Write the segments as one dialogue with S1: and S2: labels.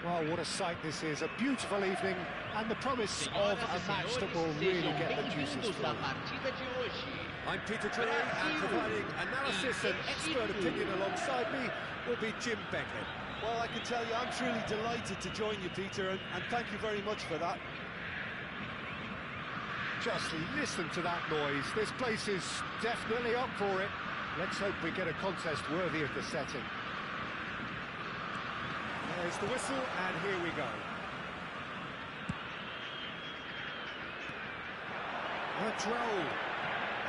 S1: Well, what a sight this is, a beautiful evening, and the promise of a match that will really get the juices flowing.
S2: I'm Peter Trey, and providing analysis and expert opinion alongside me will be Jim Beckett.
S3: Well, I can tell you, I'm truly delighted to join you, Peter, and thank you very much for that.
S1: Just listen to that noise. This place is definitely up for it. Let's hope we get a contest worthy of the setting.
S2: There's the whistle, and here we go. ادخلو.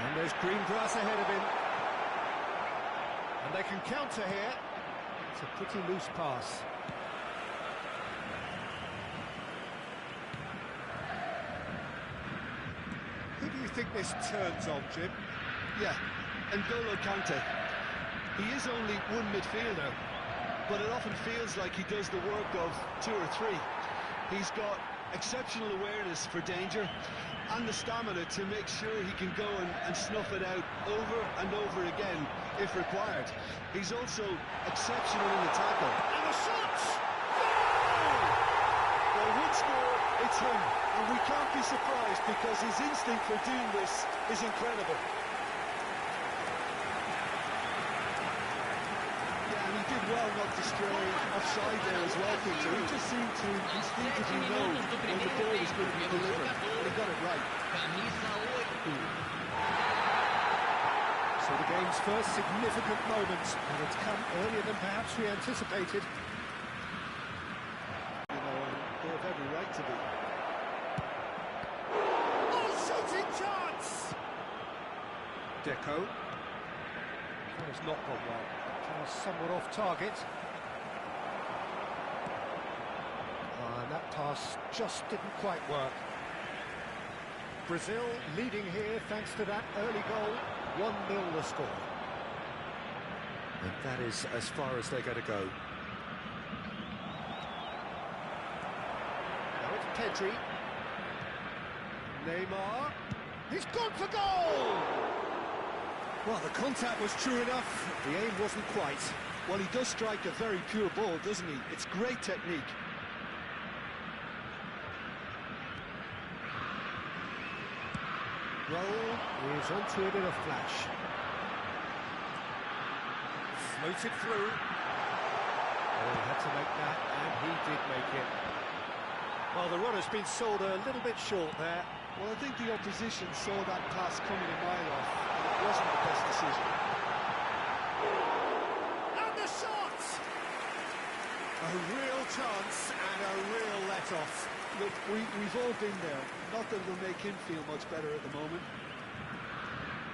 S2: And there's green grass ahead of him.
S1: And they can counter here. It's a pretty loose pass.
S2: Who do you think this turns on, Jim?
S3: Yeah, N'Golo Kante. He is only one midfielder, but it often feels like he does the work of two or three. He's got exceptional awareness for danger and the stamina to make sure he can go and snuff it out over and over again if required. He's also exceptional in the tackle.
S1: And the shot!
S3: Well, once more, it's him, and we can't be surprised because his instinct for doing this is incredible. And he did well not to stray offside there as well, Peter. He just seemed to instinctively know when the ball was going to be delivered, and he got it right.
S1: So the game's first significant moment, and it's come earlier than perhaps we anticipated.
S3: You know, and they have every right to be.
S1: Oh, shooting chance!
S2: Deco.
S1: That has not gone well. Somewhat off target. And that pass just didn't quite work. Brazil leading here thanks to that early goal. 1-0 the score.
S2: And that is as far as they're going to go.
S1: Now it's Pedri. Neymar. He's gone for goal!
S2: Well, the contact was true enough, the aim wasn't quite.
S3: Well, he does strike a very pure ball, doesn't he? It's great technique.
S1: Roll is onto it in a flash.
S2: Floated through.
S1: Oh, he had to make that, and he did make it. Well, the run has been sold a little bit short there.
S3: Well, I think the opposition saw that pass coming a mile off, and it wasn't the best decision.
S2: And the shot! A real chance and a real let-off.
S3: Look, we've all been there. Not that it'll make him feel much better at the moment.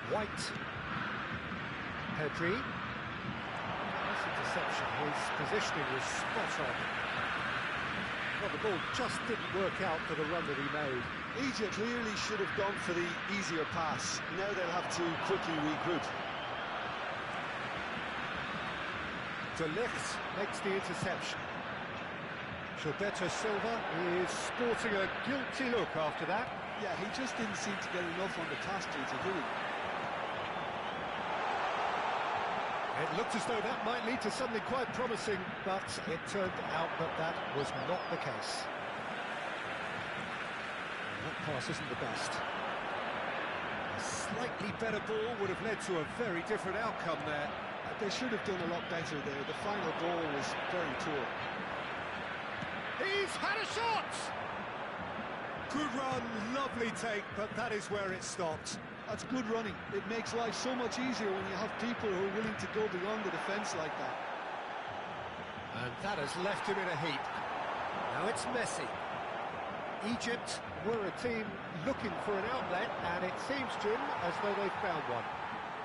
S1: White. Pedri. Nice interception. His positioning was spot on. Well, the ball just didn't work out for the run that he made.
S3: Egypt clearly should have gone for the easier pass. Now they'll have to quickly regroup.
S1: تعليق makes the interception. Gilberto Silva is sporting a guilty look after that.
S3: Yeah, he just didn't seem to get enough on the task did he?
S1: It looked as though that might lead to something quite promising, but it turned out that that was not the case. And that pass isn't the best.
S2: A slightly better ball would have led to a very different outcome there.
S3: They should have done a lot better there. The final ball was very poor.
S2: He's had a shot! Good run, lovely take, but that is where it stopped.
S3: That's good running. It makes life so much easier when you have people who are willing to go beyond the defence like that.
S1: And that has left him in a heap. Now it's messy. Egypt were a team looking for an outlet, and it seems, Jim, as though they've found one.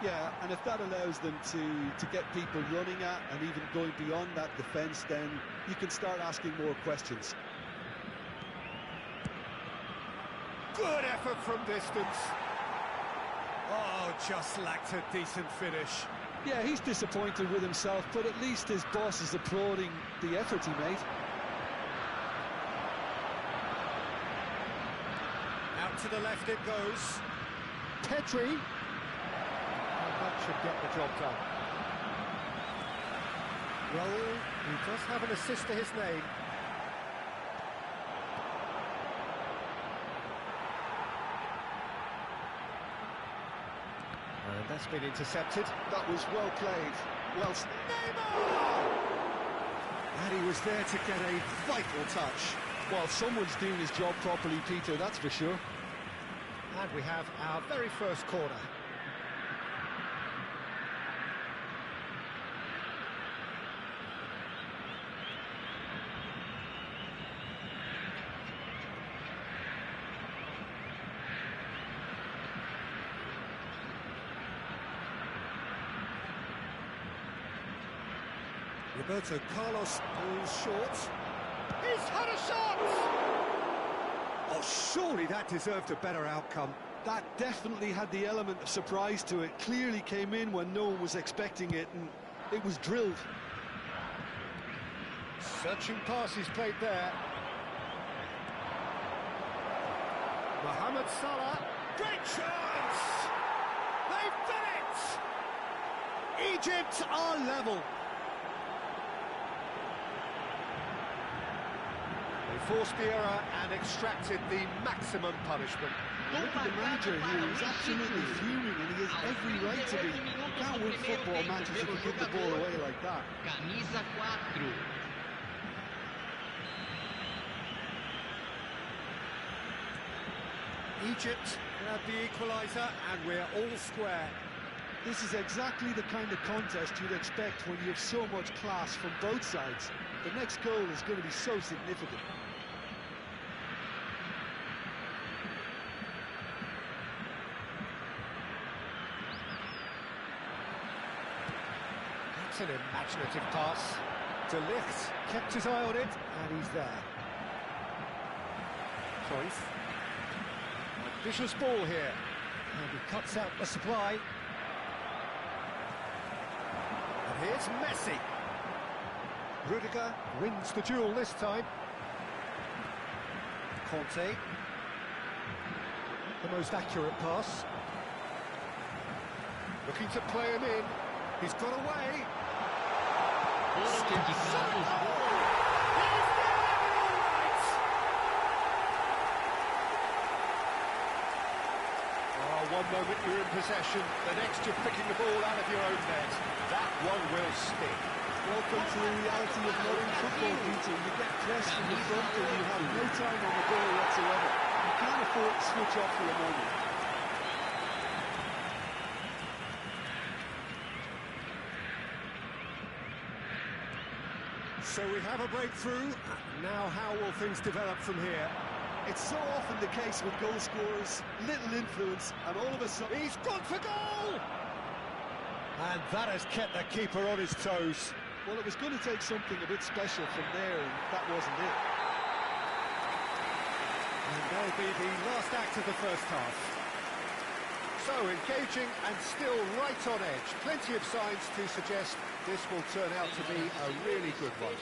S3: Yeah, and if that allows them to get people running at and even going beyond that defence, then you can start asking more questions.
S2: Good effort from distance. Oh, just lacked a decent finish.
S3: Yeah, he's disappointed with himself, but at least his boss is applauding the effort he made.
S2: Out to the left it goes.
S1: Pedri. That should get the job done. Well, he does have an assist to his name. And that's been intercepted.
S3: That was well played. Well,
S2: Neymar! And he was there to get a vital touch.
S3: well, someone's doing his job properly, Peter, that's for sure.
S1: And we have our very first corner.
S2: Roberto Carlos pulls short.
S1: He's had a shot!
S2: Oh, surely that deserved a better outcome.
S3: That definitely had the element of surprise to it. Clearly came in when no one was expecting it, and it was drilled.
S1: Searching pass he's played there. Mohamed Salah.
S2: Great chance! They've done it! Egypt are level.
S1: They forced the error and extracted the maximum punishment.
S3: Look at the manager here, he's absolutely fuming, and he has every right to be. You can't win football matches if you give the ball away like that.
S4: Camisa 4.
S2: Egypt grab the equaliser and we're all square.
S3: This is exactly the kind of contest you'd expect when you have so much class from both sides. The next goal is going to be so significant.
S1: That's an imaginative pass. تعليق kept his eye on it, and he's there. Cruyff. Vicious ball here. And he cuts out the supply. And here's Messi. Rudiger wins the duel this time. Conte. The most accurate pass. Looking to play him in. He's got away. One moment you're in possession, the next you're picking the ball out of your own net. That one will stick.
S3: Welcome to the reality of modern football, Peter. You get pressed from the front and you have no time on the ball whatsoever. can't afford to switch off for a moment.
S2: So we have a breakthrough. Now how will things develop from here?
S3: It's so often the case with goal scorers, little influence, and all of a sudden...
S2: He's gone for goal! And that has kept the keeper on his toes.
S3: Well, it was going to take something a bit special from there, and that wasn't it.
S2: And that'll be the last act of the first half.
S1: So engaging and still right on edge. Plenty of signs to suggest this will turn out to be a really good one.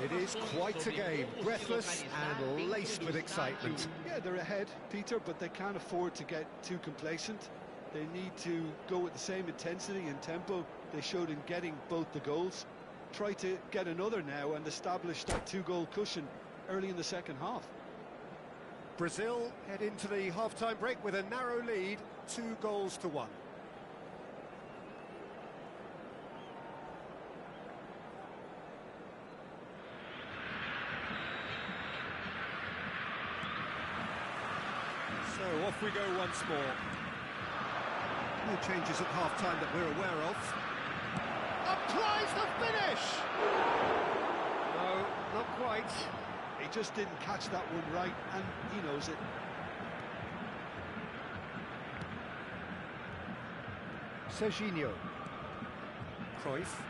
S2: It is quite a game, breathless and laced with excitement.
S3: Yeah, they're ahead, Peter, but they can't afford to get too complacent. They need to go with the same intensity and tempo they showed in getting both the goals. Try to get another now and establish that two-goal cushion early in the second half.
S1: Brazil head into the half-time break with a narrow lead, 2-1.
S2: So off we go once more.
S1: No changes at half-time that we're aware of. Applies the finish! No, not quite.
S3: He just didn't catch that one right, and he knows it.
S1: Serginho. Cruyff.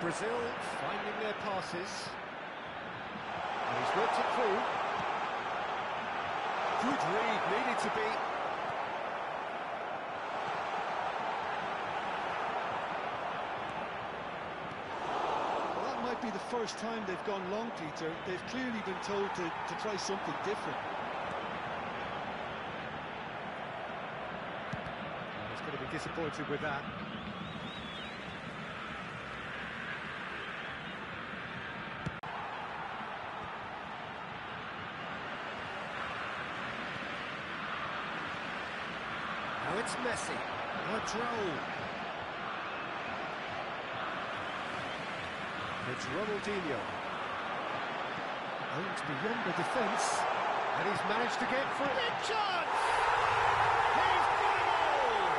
S1: Brazil finding their passes. And he's worked it through. Good read, needed to be.
S3: Well, that might be the first time they've gone long, Peter. They've clearly been told to try something different.
S1: He's going to be disappointed with that. Now it's Messi. Ladrone. It's Ronaldinho. Owned beyond the defence. And he's managed to get through. Big chance! He's got it all!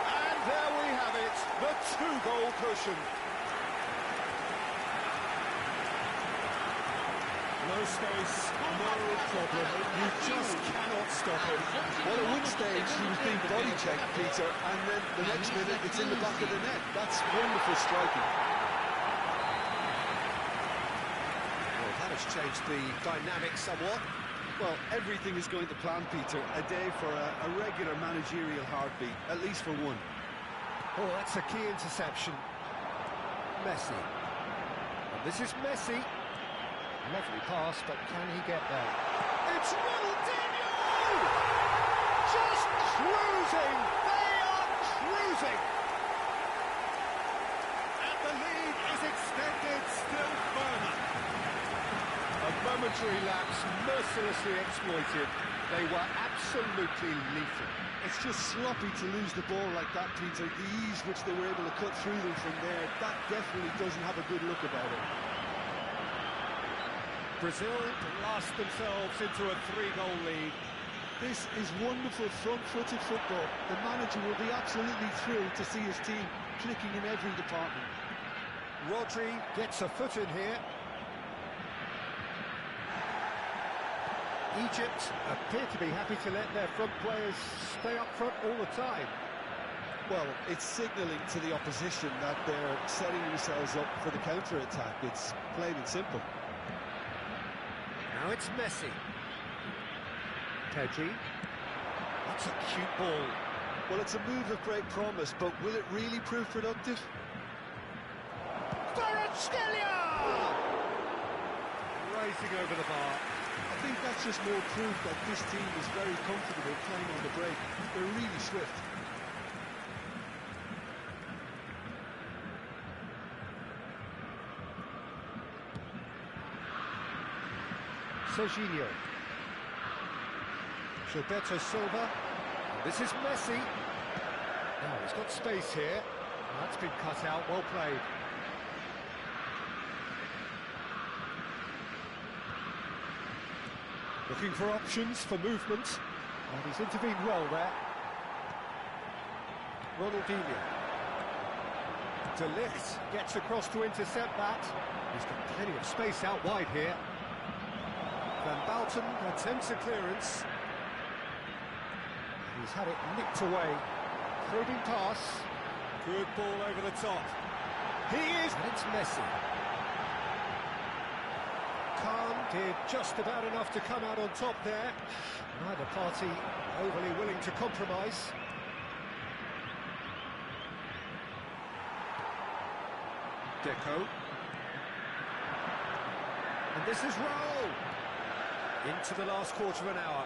S1: And there we have it, the two-goal cushion.
S2: No space, no problem. You just cannot stop him.
S3: Well, at one stage he was being body checked, Peter, and then the next minute it's in the back of the net. That's wonderful striking.
S1: Well, that has changed the dynamic somewhat.
S3: Well, everything is going to plan, Peter. A day for a regular managerial heartbeat, at least for one.
S1: Oh, that's a key interception. Messi. And this is Messi. Lovely pass, but can he get there? It's Ronaldinho! Just cruising! They are cruising!
S2: And the lead is extended still further.
S1: A momentary lapse mercilessly exploited. They were absolutely lethal.
S3: It's just sloppy to lose the ball like that, Peter. The ease which they were able to cut through them from there, that definitely doesn't have a good look about it.
S1: Brazil blast themselves into a 3-goal lead.
S3: This is wonderful front-footed football. The manager will be absolutely thrilled to see his team clicking in every department.
S1: Rodri gets a foot in here. Egypt appear to be happy to let their front players stay up front all the time.
S3: Well, it's signalling to the opposition that they're setting themselves up for the counter-attack. It's plain and simple.
S1: Now it's Messi. Pedri. That's a cute ball.
S3: Well, it's a move of great promise, but will it really prove productive?
S1: Racing over the bar.
S3: I think that's just more proof that this team is very comfortable playing on the break. They're really swift.
S1: Serginho. Gilberto Silva. This is Messi. Now he's got space here. That's been cut out, well played. Looking for options for movement, and he's intervened well there. Ronaldinho. De Ligt gets across to intercept that. He's got plenty of space out wide here. Van Bouten attempts a clearance. He's had it nicked away. Probing pass. Good ball over the top. He is... And it's Messi. Khan did just about enough to come out on top there. Neither party overly willing to compromise. Deco. And this is Raul. Into the last quarter of an hour.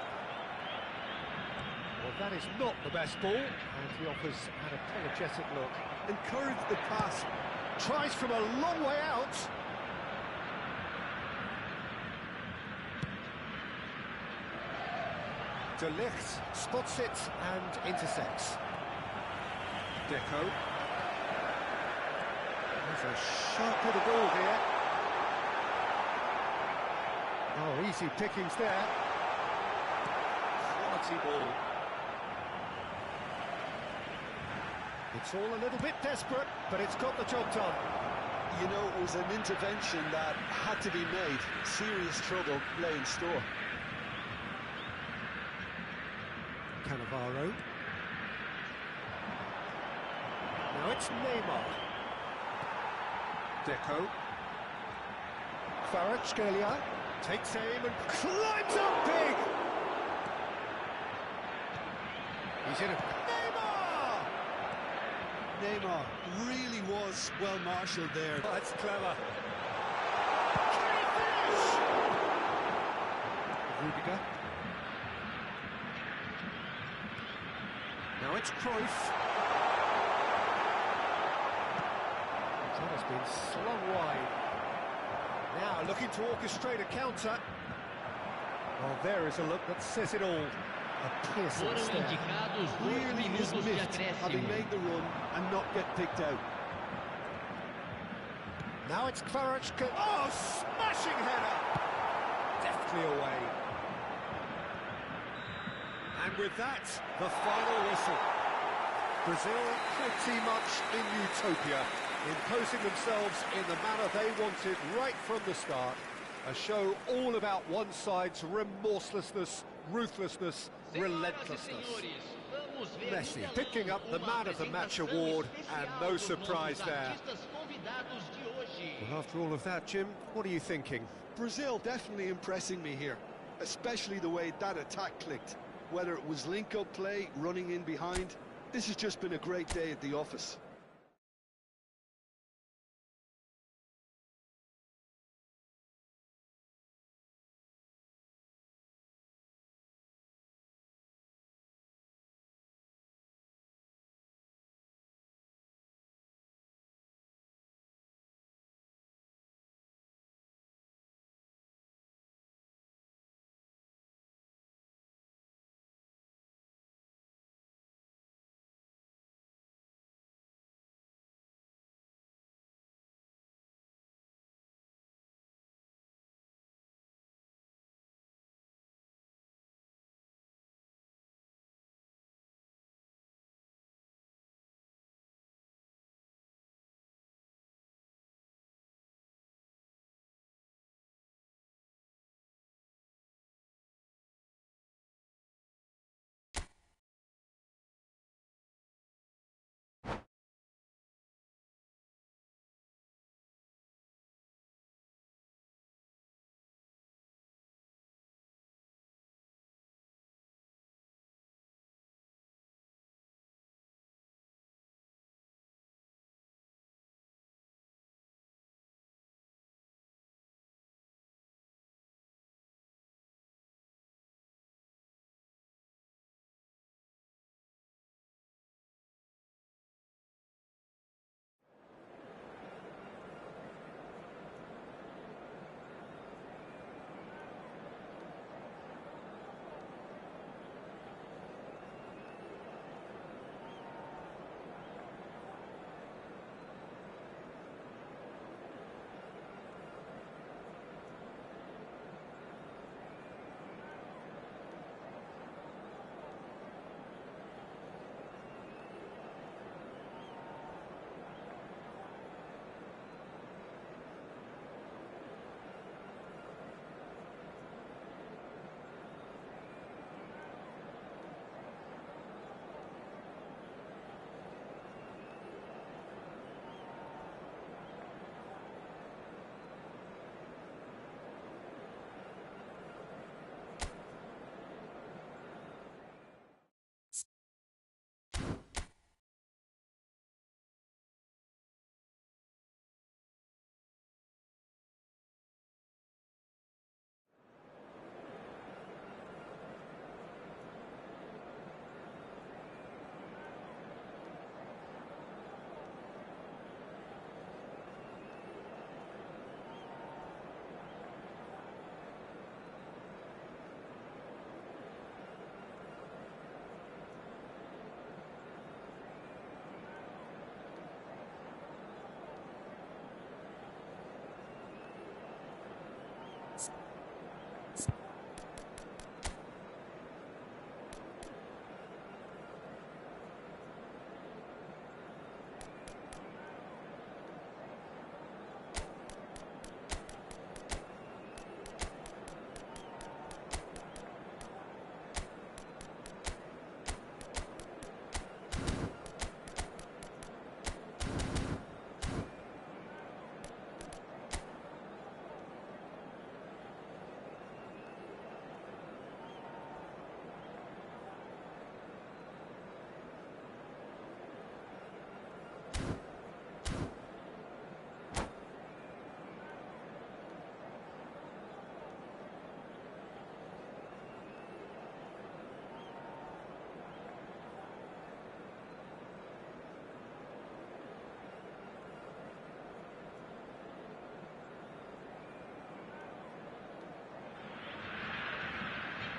S1: Well, that is not the best ball, and he offers an apologetic look. Encouraged the pass. Tries from a long way out. De Ligt spots it and intercepts. Deco. There's a sharp little ball here. Oh, easy pickings there. Quality ball. It's all a little bit desperate, but it's got the job done.
S3: You know, it was an intervention that had to be made. Serious trouble lay in store.
S1: Cannavaro. Now it's Neymar. Deco. Kvaratskhelia takes aim and climbs up big. He's in a...
S3: Neymar really was well marshalled there.
S1: Oh, that's clever. Rudiger. Now it's Cruyff. That has been slung wide. Now looking to orchestrate a counter. Well, there is a look that says it all. A piercing stare.
S3: Really is miffed having made the run and not get picked out.
S1: Now it's Kvaratskhelia. Oh, smashing header! Deftly away. And with that, the final whistle. Brazil pretty much in utopia, imposing themselves in the manner they wanted right from the start. A show all about one side's remorselessness, ruthlessness, relentlessness. Messi picking up the Man of the Match award, and no surprise there. Well, after all of that, Jim, what are you thinking?
S3: Brazil definitely impressing me here, especially the way that attack clicked. Whether it was link-up play, running in behind, this has just been a great day at the office.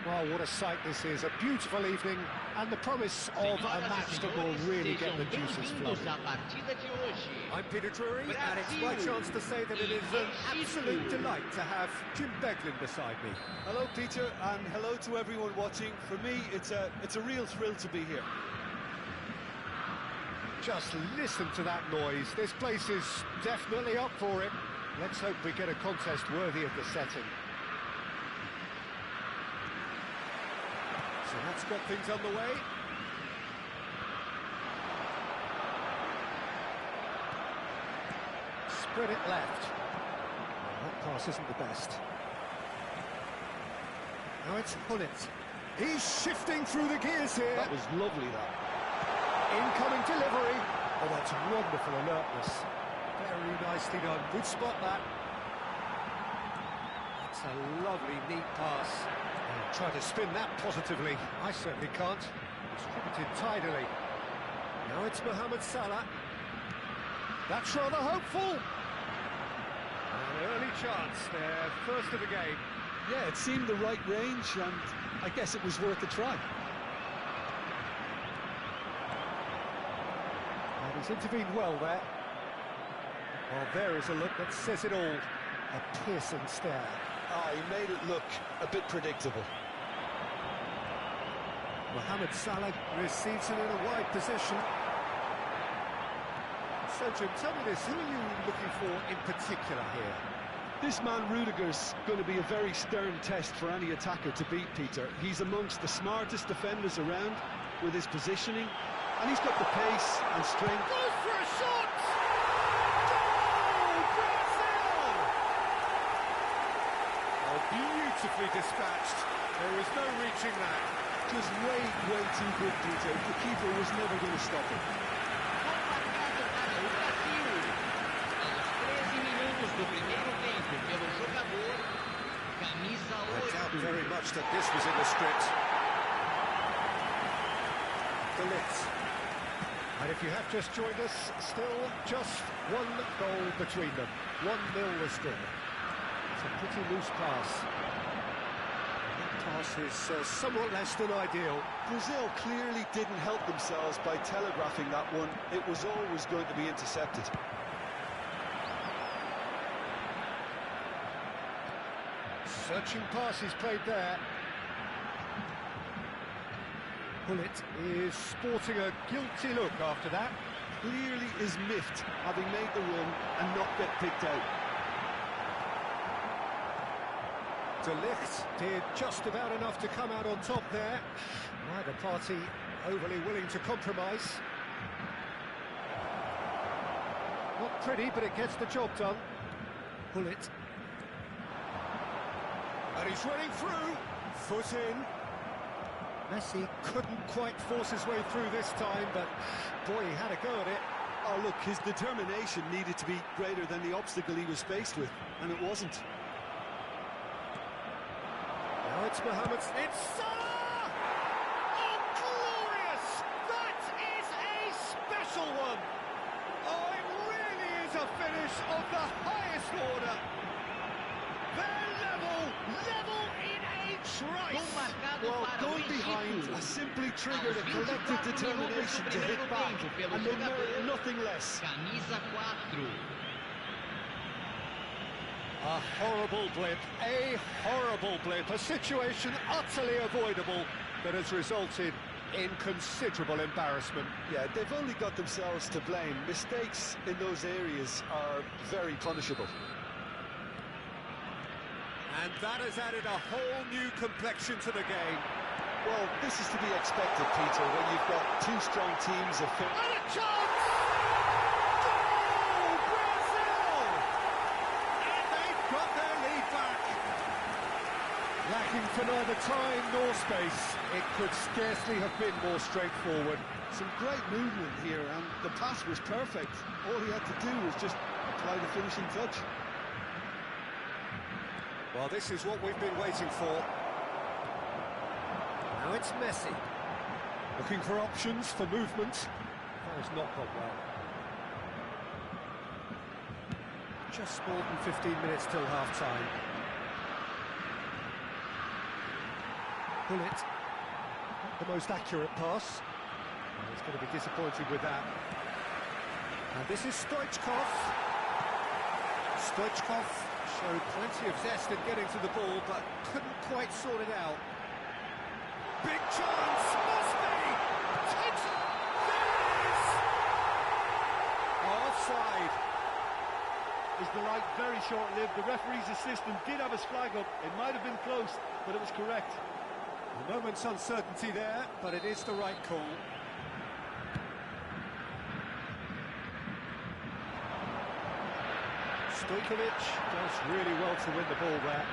S1: Well, what a sight this is, a beautiful evening, and the promise of a match that will really get the juices flowing.
S2: I'm Peter Drury, and it's my chance to say that it is an absolute delight to have Jim Beglin beside me.
S3: Hello, Peter, and hello to everyone watching. For me, it's a real thrill to be here.
S1: Just listen to that noise. This place is definitely up for it. Let's hope we get a contest worthy of the setting.
S2: So that's got things underway.
S1: Spread it left. That pass isn't the best. Now it's Hullet.
S2: He's shifting through the gears here.
S3: That was lovely, that.
S1: Incoming delivery. Oh, that's wonderful alertness. Very nicely done. Good spot, that.
S2: That's a lovely, neat pass.
S1: I'll try to spin that positively. I certainly can't. Distributed tidily.
S2: Now it's Mohamed Salah.
S1: That's rather hopeful. An early chance there, first of the game.
S3: Yeah, it seemed the right range, and I guess it was worth a try.
S1: And he's intervened well there. Well, there is a look that says it all. A piercing stare.
S3: Ah, he made it look a bit predictable.
S1: Mohamed Salah receives it in a wide position. So, Jim, tell me this, who are you looking for in particular here?
S3: This man Rudiger's going to be a very stern test for any attacker to beat, Peter. He's amongst the smartest defenders around with his positioning, and he's got the pace and strength.
S1: Goes for a shot! Goal! Brazil!
S2: Oh, beautifully dispatched. There was no reaching that.
S3: Just way too good, Peter. The keeper was never going to stop him.
S2: I doubt very much that this was in the script.
S1: The Litz. And if you have just joined us, still just one goal between them. 1-0 the score. It's a pretty loose pass. That pass is somewhat less than ideal.
S3: Brazil clearly didn't help themselves by telegraphing that one. It was always going to be intercepted.
S1: Searching pass is played there. Hullet is sporting a guilty look after that.
S3: Clearly is miffed, having made the run and not get picked out.
S1: De Ligt did just about enough to come out on top there. Neither party overly willing to compromise. Not pretty, but it gets the job done. Hullet.
S2: And he's running through. Foot in.
S1: Messi couldn't quite force his way through this time, but boy, he had a go at it.
S3: Oh, look, his determination needed to be greater than the obstacle he was faced with, and it wasn't.
S1: Now it's Mohamed.
S2: It's Salah! Oh, glorious! That is a special one! Oh, it really is a finish of the highest order. They're level in a trice.
S3: Well, going behind has simply triggered a collective determination to hit back, and they merit nothing less.
S1: A horrible blip, a situation utterly avoidable that has resulted in considerable embarrassment.
S3: Yeah, they've only got themselves to blame. Mistakes in those areas are very punishable.
S2: And that has added a whole new complexion to the game.
S3: Well, this is to be expected, Peter, when you've got two strong teams of...
S2: And a chance! Goal! Brazil! And they've got their lead back.
S1: Lacking for neither time nor space, it could scarcely have been more straightforward.
S3: Some great movement here, and the pass was perfect. All he had to do was just apply the finishing touch.
S2: Well, this is what we've been waiting for.
S1: Now it's Messi. Looking for options for movement. That has not gone well. Just more than 15 minutes till half-time. Pull it. Not the most accurate pass. Well, he's going to be disappointed with that. And this is Stoichkov. Stoichkov showed plenty of zest in getting to the ball, but couldn't quite sort it out. Big chance! Must be! Takes it! There it is! Offside.
S3: Is the light very short-lived? The referee's assistant did have his flag up. It might have been close, but it was correct.
S1: A moment's uncertainty there, but it is the right call. Stojkovic does really well to win the ball there.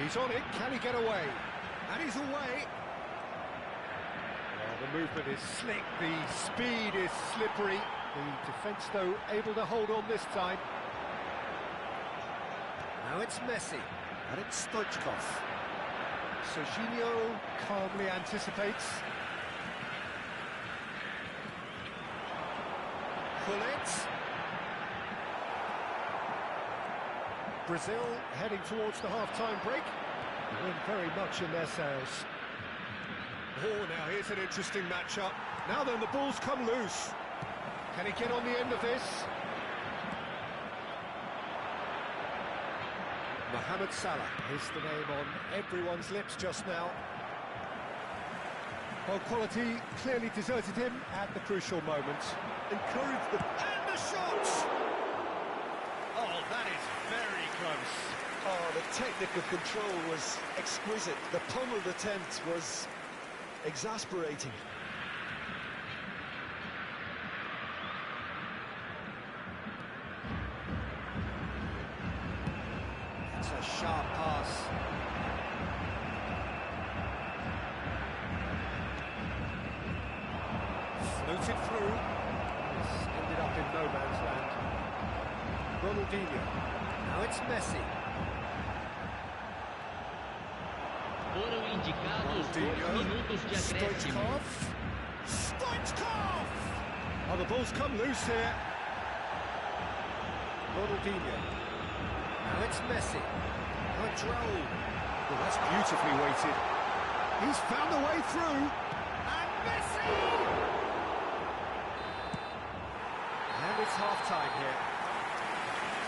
S1: He's on it, can he get away? And he's away. Well, the movement is slick, the speed is slippery. The defence, though, able to hold on this time. Now it's Messi, and it's Stoichkov. Serginho calmly anticipates. Pull it. Brazil heading towards the half-time break. They win very much in their sails. Oh, now here's an interesting matchup. Now then, the ball's come loose. Can he get on the end of this? Mohamed Salah is the name on everyone's lips just now. Well, quality clearly deserted him at the crucial moment.
S3: Encouraged the...
S1: And the shot! Oh, that is very close.
S3: Oh, the technical control was exquisite. The pummeled attempt was exasperating.
S1: It's a sharp pass. Floated through. This ended up in no man's land. Ronaldinho. Now it's Messi.
S4: Foram indicados 2
S1: Ronaldinho.
S4: minutos de acréscimo.
S1: Stoichkov. Stoichkov! Oh, the ball's come loose here. Ronaldinho. Now it's Messi. ادخلو. Oh, that's beautifully weighted. He's found a way through. And Messi! And it's half-time here.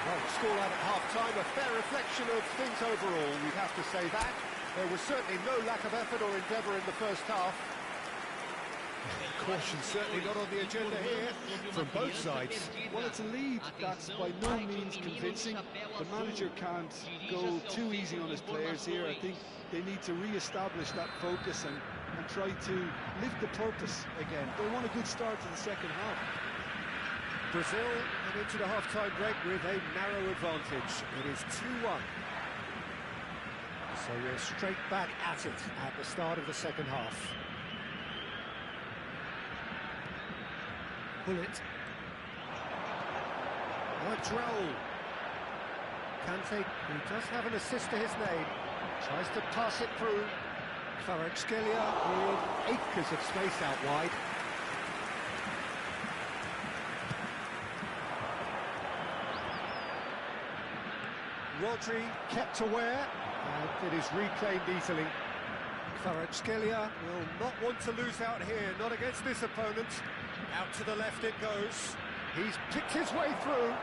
S1: Well, the scoreline at half-time, a fair reflection of things overall, we'd have to say that. There was certainly no lack of effort or endeavour in the first half. Caution certainly not on the agenda here from both sides.
S3: Well, it's a lead that's by no means convincing. The manager can't go too easy on his players here. I think they need to re-establish that focus and try to lift the purpose again. They want a good start to the second half.
S1: Brazil head into the half-time break with a narrow advantage. It is 2-1. So we're straight back at it at the start of the second half. Pull it. ادخلو. Kante, who does have an assist to his name, tries to pass it through. Kvaratskhelia with acres of space out wide. Rodri kept aware, and it is reclaimed easily. Kvaratskhelia will not want to lose out here, not against this opponent. Out to the left it goes. He's picked his way through.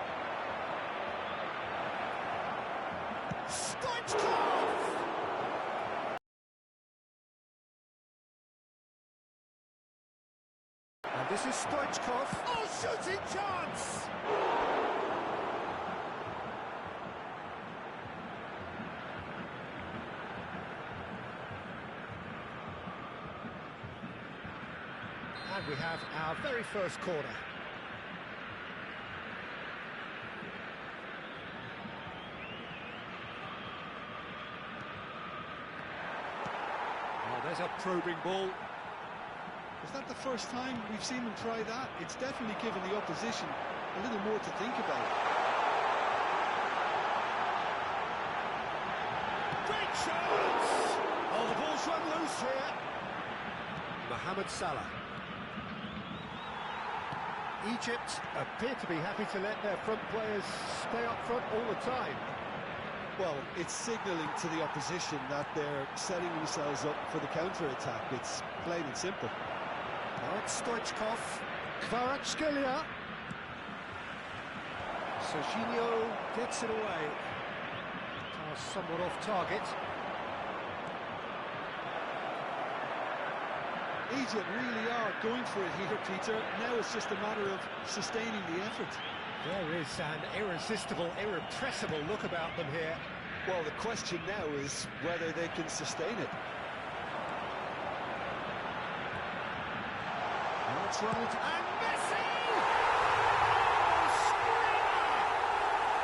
S1: Stoichkov! And this is Stoichkov. Oh, shooting chance! And we have our very first corner. Oh, there's a probing ball.
S3: Is that the first time we've seen them try that? It's definitely given the opposition a little more to think about.
S1: Great chance! Oh, the ball's run loose here. Mohamed Salah. Egypt appear to be happy to let their front players stay up front all the time.
S3: Well, it's signalling to the opposition that they're setting themselves up for the counter-attack. It's plain and simple.
S1: Now it's Stoichkov, Kvaratskhelia. Serginho gets it away. Pass somewhat off target.
S3: Egypt really are going for it here, Peter. Now it's just a matter of sustaining the effort.
S1: There is an irresistible, irrepressible look about them here.
S3: Well, the question now is whether they can sustain it.
S1: Now it's rolled.
S2: And Messi! Oh, screamer!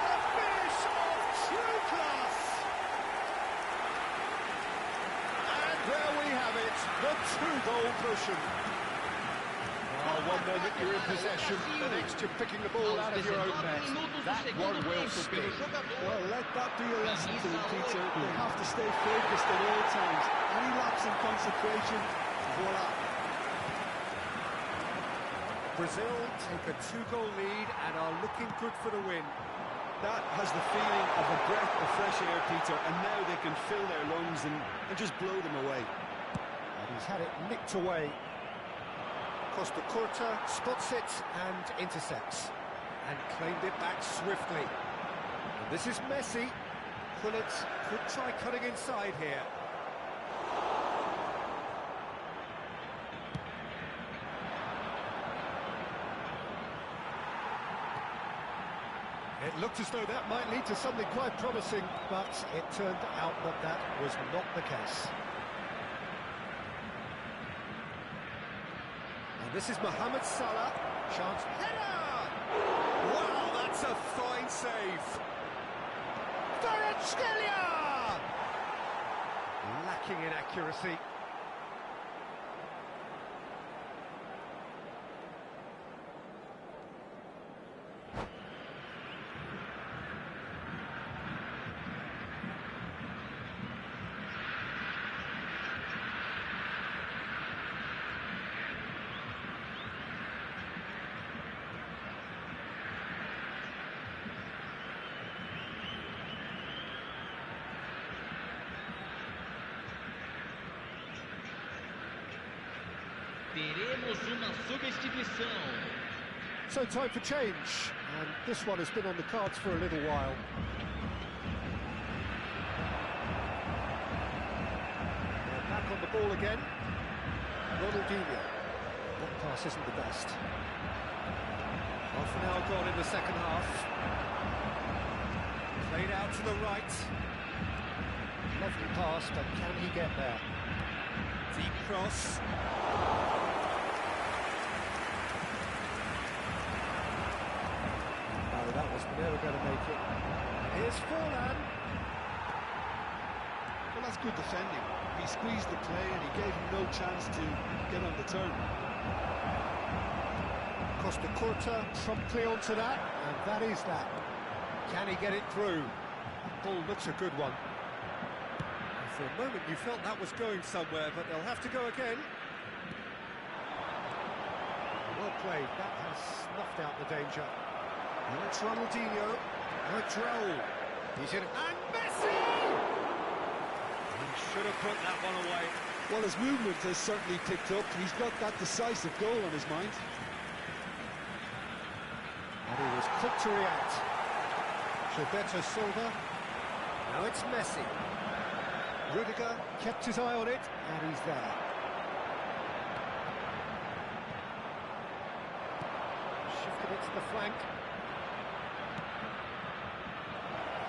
S2: A finish of true class!
S1: And there we have it, the two-goal cushion. One moment you're in possession, the next you're picking the ball out of your own net. That one will sting.
S3: Well, let that be a lesson to them, Peter. They have to stay focused at all times. Any lapse in concentration, voila.
S1: Brazil take a two-goal lead and are looking good for the win.
S3: That has the feeling of a breath of fresh air, Peter, and now they can fill their lungs and just blow them away.
S1: And he's had it nicked away. Costa Curta spots it and intercepts, and claimed it back swiftly. And this is Messi. Gullit could try cutting inside here. It looked as though that might lead to something quite promising, but it turned out that that was not the case. And this is Mohamed Salah. Chance. Header! Wow, that's a fine save. Kvaratskhelia! Lacking in accuracy.
S4: Teremos uma substituição.
S1: So time for change, and this one has been on the cards for a little while. They're back on the ball again. Ronaldinho. That pass isn't the best. Half an hour gone in the second half. Played out to the right. Lovely pass, but can he get there? Deep cross. No, that was never going to make it. Here's Fora.
S3: Well, that's good defending. He squeezed the play and he gave him no chance to get on the turn.
S1: Costa Curta promptly onto that, and that is that. Can he get it through? The ball looks a good one. For a moment you felt that was going somewhere, but they'll have to go again. Well played, that has snuffed out the danger. Now it's Ronaldinho. ادخlو. He's in. And Messi! He should have put that one away.
S3: Well, his movement has certainly picked up. He's got that decisive goal on his mind.
S1: And he was quick to react. Gilberto Silva. Now it's Messi. Rudiger kept his eye on it, and he's there. Shifted it to the flank.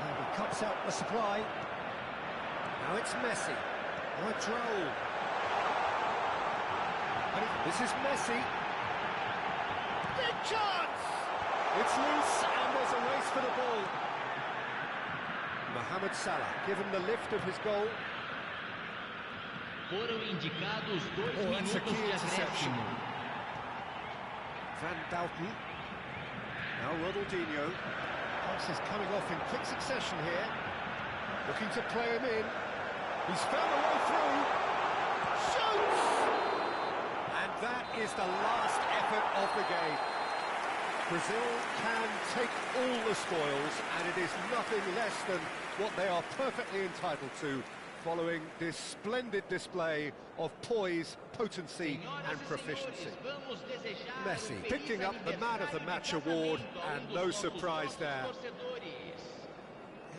S1: And he cuts out the supply. Now it's Messi. ادخlو. This is Messi.
S2: Big chance!
S1: It's loose, and there's a race for the ball. Mohamed Salah, given the lift of his goal.
S4: Foram indicados 2
S1: that's a
S4: minutos
S1: key
S4: de
S1: interception.
S4: acréscimo.
S1: Van Dalton. Now Ronaldinho. Passes coming off in quick succession here. Looking to play him in. He's found a way through. Shoots! And that is the last effort of the game. Brazil can take all the spoils, and it is nothing less than what they are perfectly entitled to, following this splendid display of poise, potency and proficiency. Messi picking up the Man of the Match award, and no surprise there.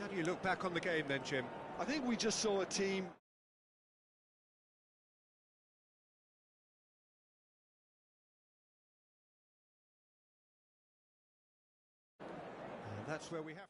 S1: How do you look back on the game then, Jim?
S3: I think we just saw a team...
S1: And that's where we have...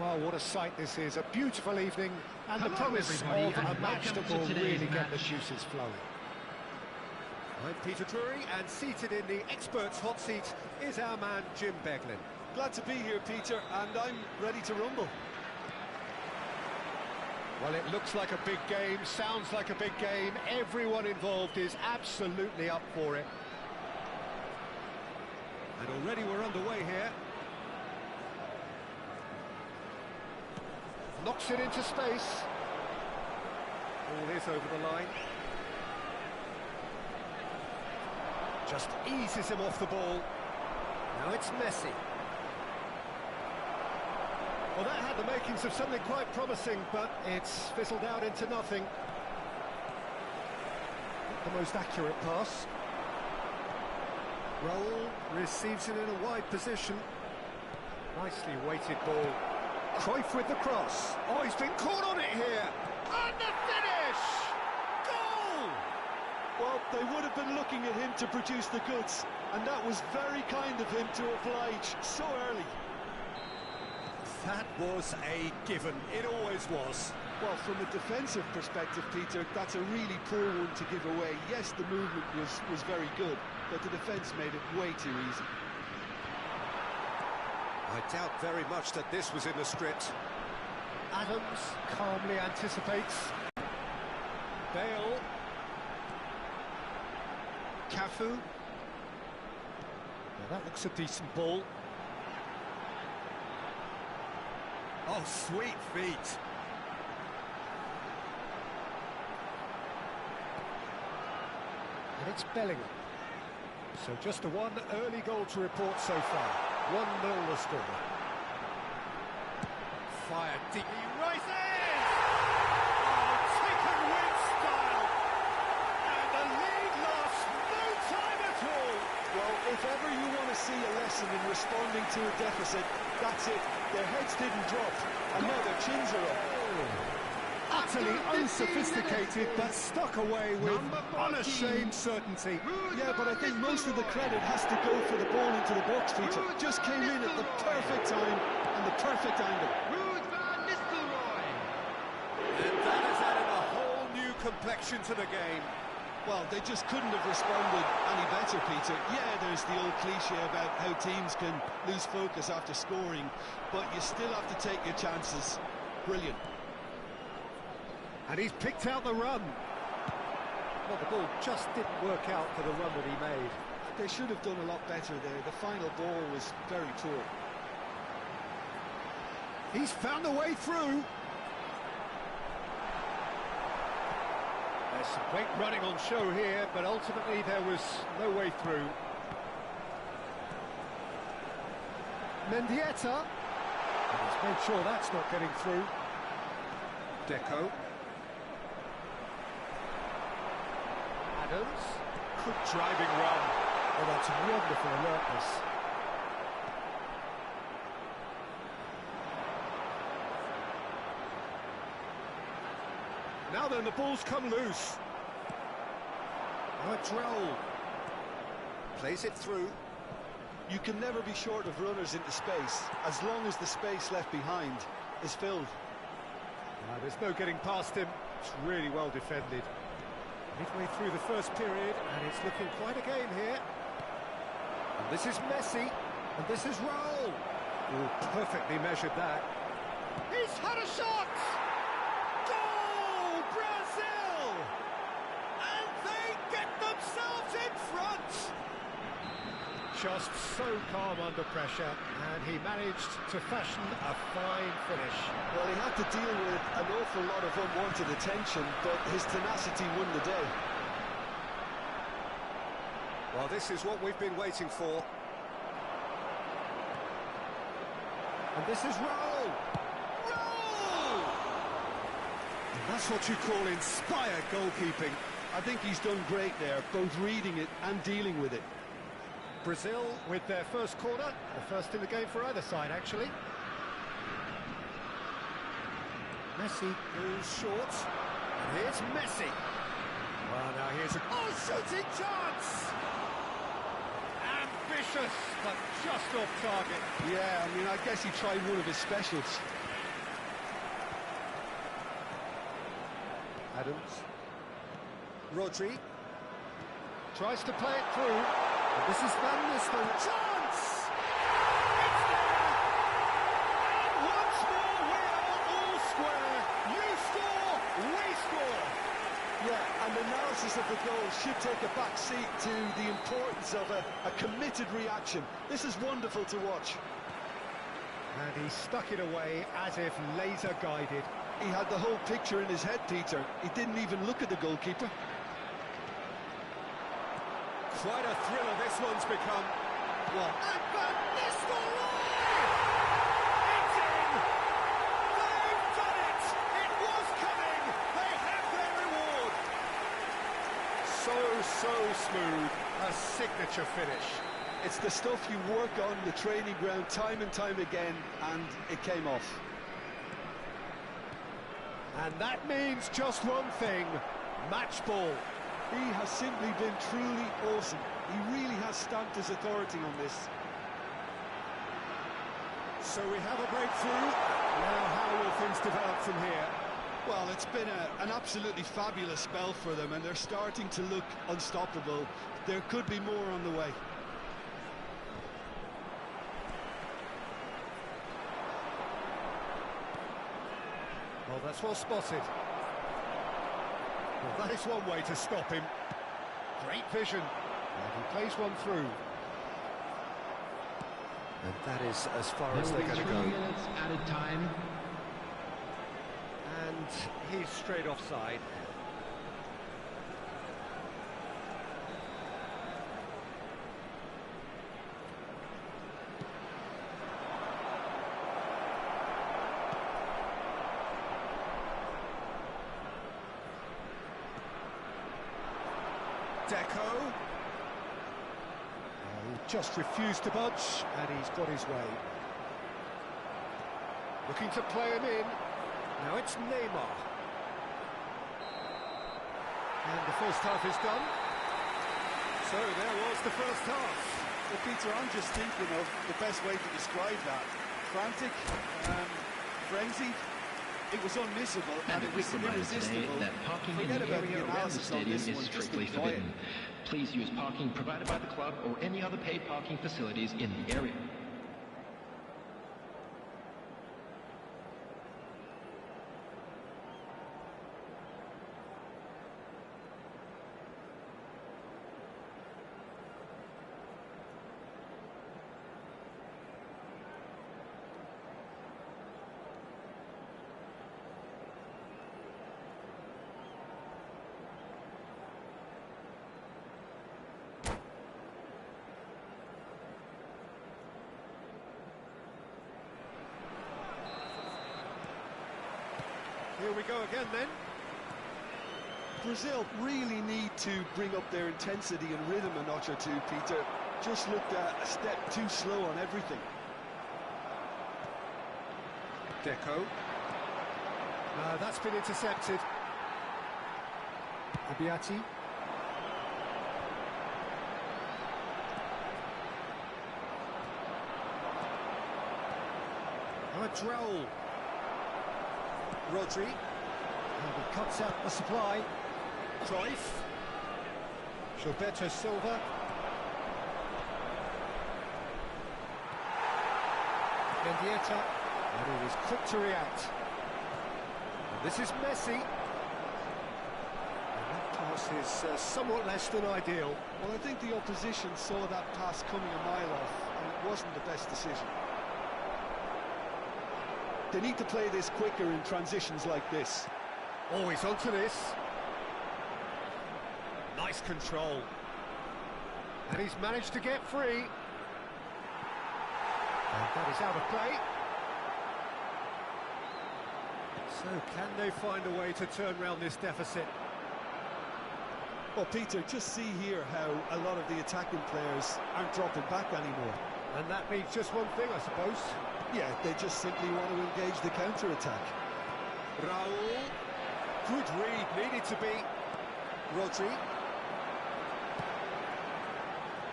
S1: Well, what a sight this is. A beautiful evening and the
S4: Hello,
S1: promise of
S4: everybody,
S1: a
S4: and
S1: match
S4: welcome
S1: that
S4: to
S1: will
S4: today's
S1: really get the
S4: match.
S1: juices flowing. I'm Peter Drury, and seated in the experts' hot seat is our man Jim Beglin.
S3: Glad to be here, Peter, and I'm ready to rumble.
S1: Well, it looks like a big game, sounds like a big game. Everyone involved is absolutely up for it. And already we're underway here. Knocks it into space. All is over the line. Just eases him off the ball. Now it's Messi. Well, that had the makings of something quite promising, but it's fizzled out into nothing. Not the most accurate pass. Raul receives it in a wide position. Nicely weighted ball. Cruyff with the cross. Oh, he's been caught on it here. And the finish! Goal!
S3: Well, they would have been looking at him to produce the goods, and that was very kind of him to oblige so early.
S1: That was a given. It always was.
S3: Well, from a defensive perspective, Peter, that's a really poor one to give away. Yes, the movement was very good, but the defence made it way too easy.
S1: I doubt very much that this was in the script. Adams calmly anticipates. Bale. Cafu. Now that looks a decent ball. Oh, sweet feet. And it's Bellingham. So just the one early goal to report so far. 1-0 the score. Fired deep.
S2: He races! Oh, taken with style! And the lead lost no time at all!
S3: Well, if ever you want to see a lesson in responding to a deficit, that's it. Their heads didn't drop, and now their chins are up.
S1: Utterly unsophisticated, but stuck away with unashamed certainty.
S3: Yeah, but I think most of the credit has to go for the ball into the box, Peter. Just came in at the perfect time and the perfect angle.
S1: And that has added a whole new complexion to the game.
S3: Well, they just couldn't have responded any better, Peter. Yeah, there's the old cliche about how teams can lose focus after scoring, but you still have to take your chances. Brilliant.
S1: And he's picked out the run. Well, the ball just didn't work out for the run that he made.
S3: They should have done a lot better there. The final ball was very poor.
S1: He's found a way through. There's some great running on show here, but ultimately there was no way through. Mendieta. And he's made sure that's not getting through. Deco. Adams. Good driving run. Oh, that's wonderful alertness. Now then, the ball's come loose. Now it's Raul. Plays it through.
S3: You can never be short of runners into space, as long as the space left behind is filled.
S1: There's no getting past him. It's really well defended. Midway through the first period, and it's looking quite a game here. And this is Messi, and this is Raul. Oh, perfectly measured that.
S2: He's had a shot! Goal, Brazil! And they get themselves in front!
S1: Just so calm under pressure, and he managed to fashion a fine finish.
S3: Well, he had to deal with an awful lot of unwanted attention, but his tenacity won the day.
S1: Well, this is what we've been waiting for. And this is Raul! Raul! And that's what you call inspired goalkeeping.
S3: I think he's done great there, both reading it and dealing with it.
S1: Brazil with their first corner, the first in the game for either side, actually. Messi goes short, and here's Messi. Well, now here's a shooting chance! Ambitious, but just off target.
S3: Yeah, I mean, I guess he tried one of his specials.
S1: Adams. Rodri. Tries to play it through. And this is Van Nistelrooy. Chance!
S2: It's there! And once more we are all square. You score, we score.
S3: Yeah, and the analysis of the goal should take a back seat to the importance of a committed reaction. This is wonderful to watch.
S1: And he stuck it away as if laser guided.
S3: He had the whole picture in his head, Peter. He didn't even look at the goalkeeper.
S1: Quite a thriller this one's become. What?
S2: And Van Nistelrooy! It's in! They've done it! It was coming! They have their reward!
S1: So smooth. A signature finish.
S3: It's the stuff you work on the training ground time and time again, and it came off.
S1: And that means just one thing. Match ball.
S3: He has simply been truly awesome. He really has stamped his authority on this.
S1: So we have a breakthrough. Now how will things develop from here?
S3: Well, it's been an absolutely fabulous spell for them, and they're starting to look unstoppable. There could be more on the way.
S1: Well, that's well spotted. Well, that is one way to stop him. Great vision. And he plays one through. And that is as far as they're going to go.
S4: 3 minutes added time.
S1: And he's straight offside. He just refused to budge, and he's got his way. Looking to play him in. Now it's Neymar. And the first half is done. So there was the first half.
S3: Well, Peter, I'm just thinking of the best way to describe that. Frantic, frenzied. It was unmissable, and it was irresistible.
S4: That parking in
S3: Forget
S4: the
S3: about
S4: area
S3: the
S4: around the
S3: analysis on
S4: stadium
S3: this
S4: is
S3: one, just
S4: strictly
S3: enjoy it.
S4: forbidden. Please use parking provided by the club or any other paid parking facilities in the area.
S1: Here we go again then.
S3: Brazil really need to bring up their intensity and rhythm a notch or two, Peter. Just looked a step too slow on everything.
S1: Deco. That's been intercepted. Abiati. Droll. Rodri. And he cuts out the supply. Cruyff. Gilberto Silva. Mendieta. And he was quick to react. And this is Messi. And that pass is somewhat less than ideal.
S3: Well, I think the opposition saw that pass coming a mile off, and it wasn't the best decision. They need to play this quicker in transitions like this.
S1: Always onto this. Nice control. And he's managed to get free. And that is out of play. So can they find a way to turn around this deficit?
S3: Well, Peter, just see here how a lot of the attacking players aren't dropping back anymore.
S1: And that means just one thing, I suppose.
S3: Yeah, they just simply want to engage the counter-attack.
S1: Raul. Good read, needed to be. Rodri.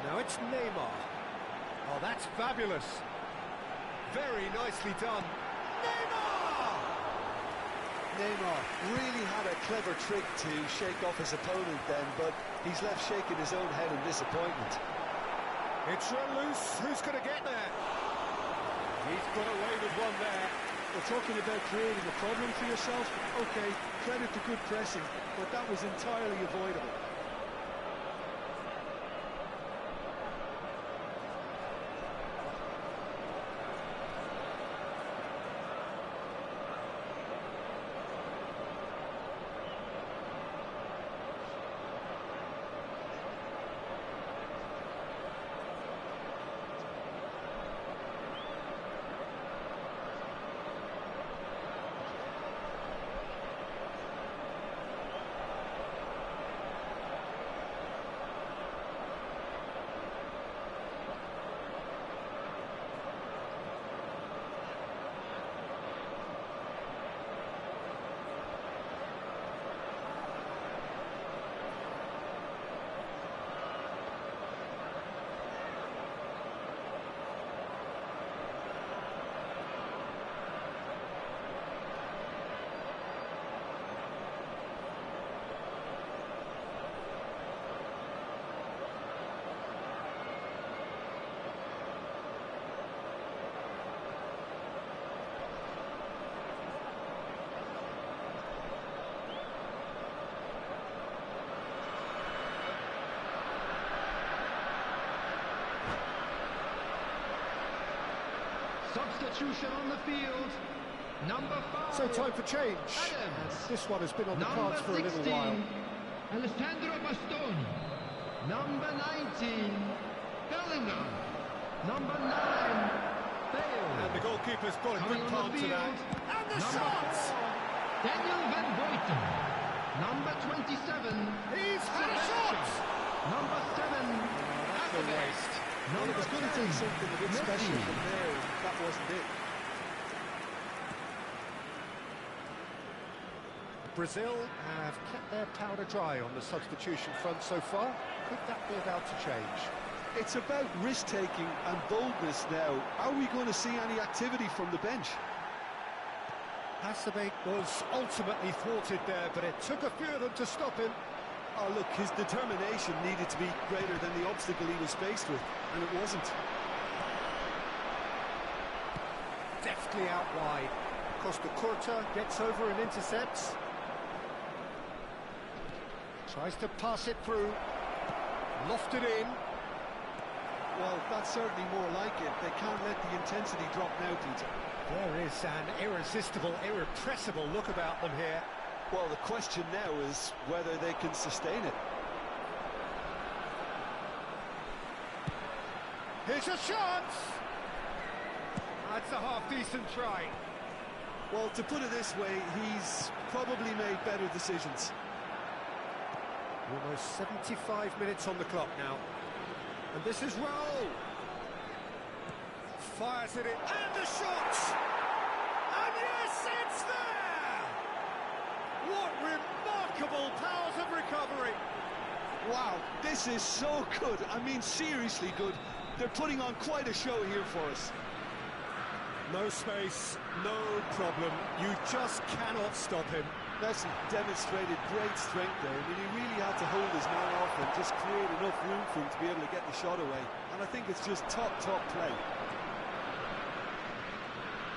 S1: Now it's Neymar. Oh, that's fabulous. Very nicely done. Neymar!
S3: Neymar really had a clever trick to shake off his opponent then, but he's left shaking his own head in disappointment.
S1: It's run loose. Who's going to get there? He's got away with one there.
S3: We're talking about creating a problem for yourself. Okay, credit to good pressing, but that was entirely avoidable.
S4: Substitution on the field. Number 5.
S1: So time for change.
S4: Adams.
S1: This one has been on the
S4: Number
S1: cards for a little
S4: 16,
S1: while.
S4: Alessandro Bastoni. Number 19, Bellingham. Number 9, Bale.
S1: And the goalkeeper's got a
S4: Coming
S1: good
S4: on
S1: part
S4: the
S1: to that.
S4: field,
S1: And the
S4: number
S1: shots!
S4: 4, Daniel Van Buiten. Number 27,
S1: He's had a
S4: Sebastian.
S1: shot!
S4: Number 7,
S1: That's a waste.
S3: Well, it was going to take something a bit special
S4: Messi.
S3: from there, and that wasn't it.
S1: Brazil have kept their powder dry on the substitution front so far. Could that be about to change?
S3: It's about risk-taking and boldness now. Are we going to see any activity from the bench?
S1: Hasebe was ultimately thwarted there, but it took a few of them to stop him.
S3: Oh, look, his determination needed to be greater than the obstacle he was faced with, and it wasn't.
S1: Deftly out wide. Costa Curta gets over and intercepts. Tries to pass it through. Lofted in.
S3: Well, that's certainly more like it. They can't let the intensity drop now, Peter.
S1: There is an irresistible, irrepressible look about them here.
S3: Well, the question now is whether they can sustain it.
S1: Here's a chance! That's a half-decent try.
S3: Well, to put it this way, he's probably made better decisions.
S1: Almost 75 minutes on the clock now. And this is Raul. Fires it in, and a shot! And yes, it's there! What remarkable powers of recovery!
S3: Wow, this is so good. I mean, seriously good. They're putting on quite a show here for us.
S1: No space, no problem. You just cannot stop him.
S3: Messi demonstrated great strength there. I mean, he really had to hold his man off and just create enough room for him to be able to get the shot away. And I think it's just top play.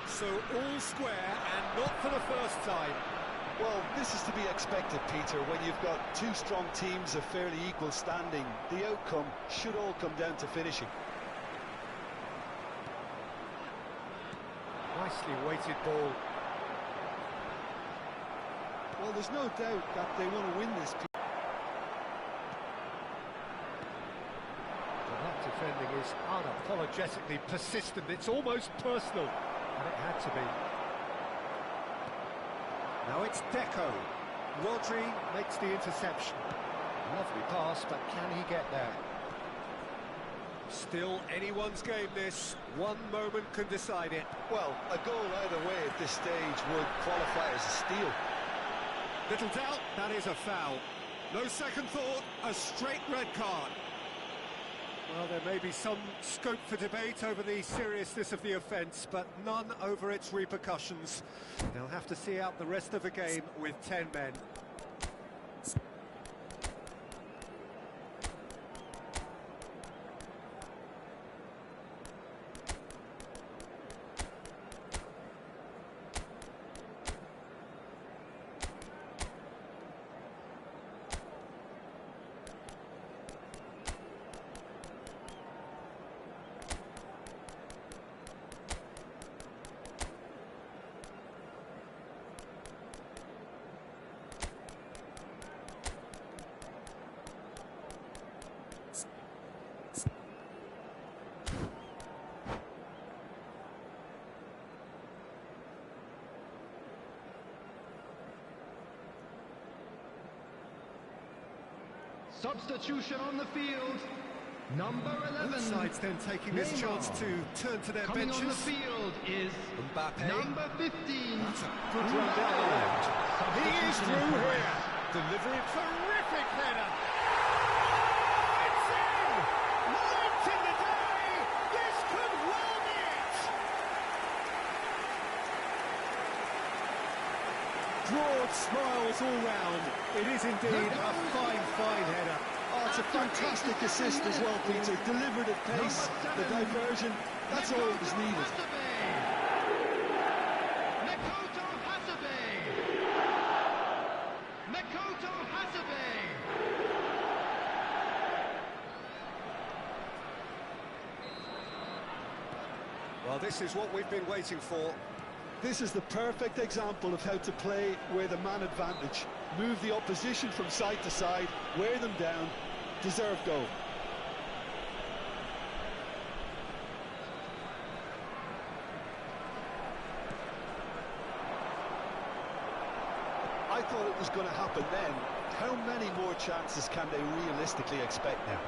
S1: So all square, and not for the first time.
S3: Well, this is to be expected, Peter. When you've got two strong teams of fairly equal standing, the outcome should all come down to finishing.
S1: Nicely weighted ball.
S3: Well, there's no doubt that they want to win this.
S1: Well, that defending is unapologetically persistent. It's almost personal, and it had to be. Now it's Deco. Rodri makes the interception. Lovely pass, but can he get there? Still anyone's game this. One moment can decide it.
S3: Well, a goal either way at this stage would qualify as a steal.
S1: Little doubt, that is a foul. No second thought, a straight red card. Well, there may be some scope for debate over the seriousness of the offence, but none over its repercussions. They'll have to see out the rest of the game with 10 men.
S4: Substitution on the field. Number 11.
S1: Both sides then taking this chance to turn to their
S4: Coming
S1: benches.
S4: on the field is
S1: Mbappe.
S4: number 15.
S1: That's a good run down the left. He is through here.
S2: Delivery, terrific header. It's in! Late in the day, this could well be it.
S1: Broad smiles all round. It is indeed a fine, fine header.
S3: Oh, it's a fantastic assist as well, Peter. Delivered at pace, the diversion, that's all that was needed.
S4: Makoto Hasebe.
S1: Well, this is what we've been waiting for.
S3: This is the perfect example of how to play with a man advantage. Move the opposition from side to side, wear them down, deserve goal. I thought it was going to happen then. How many more chances can they realistically expect now?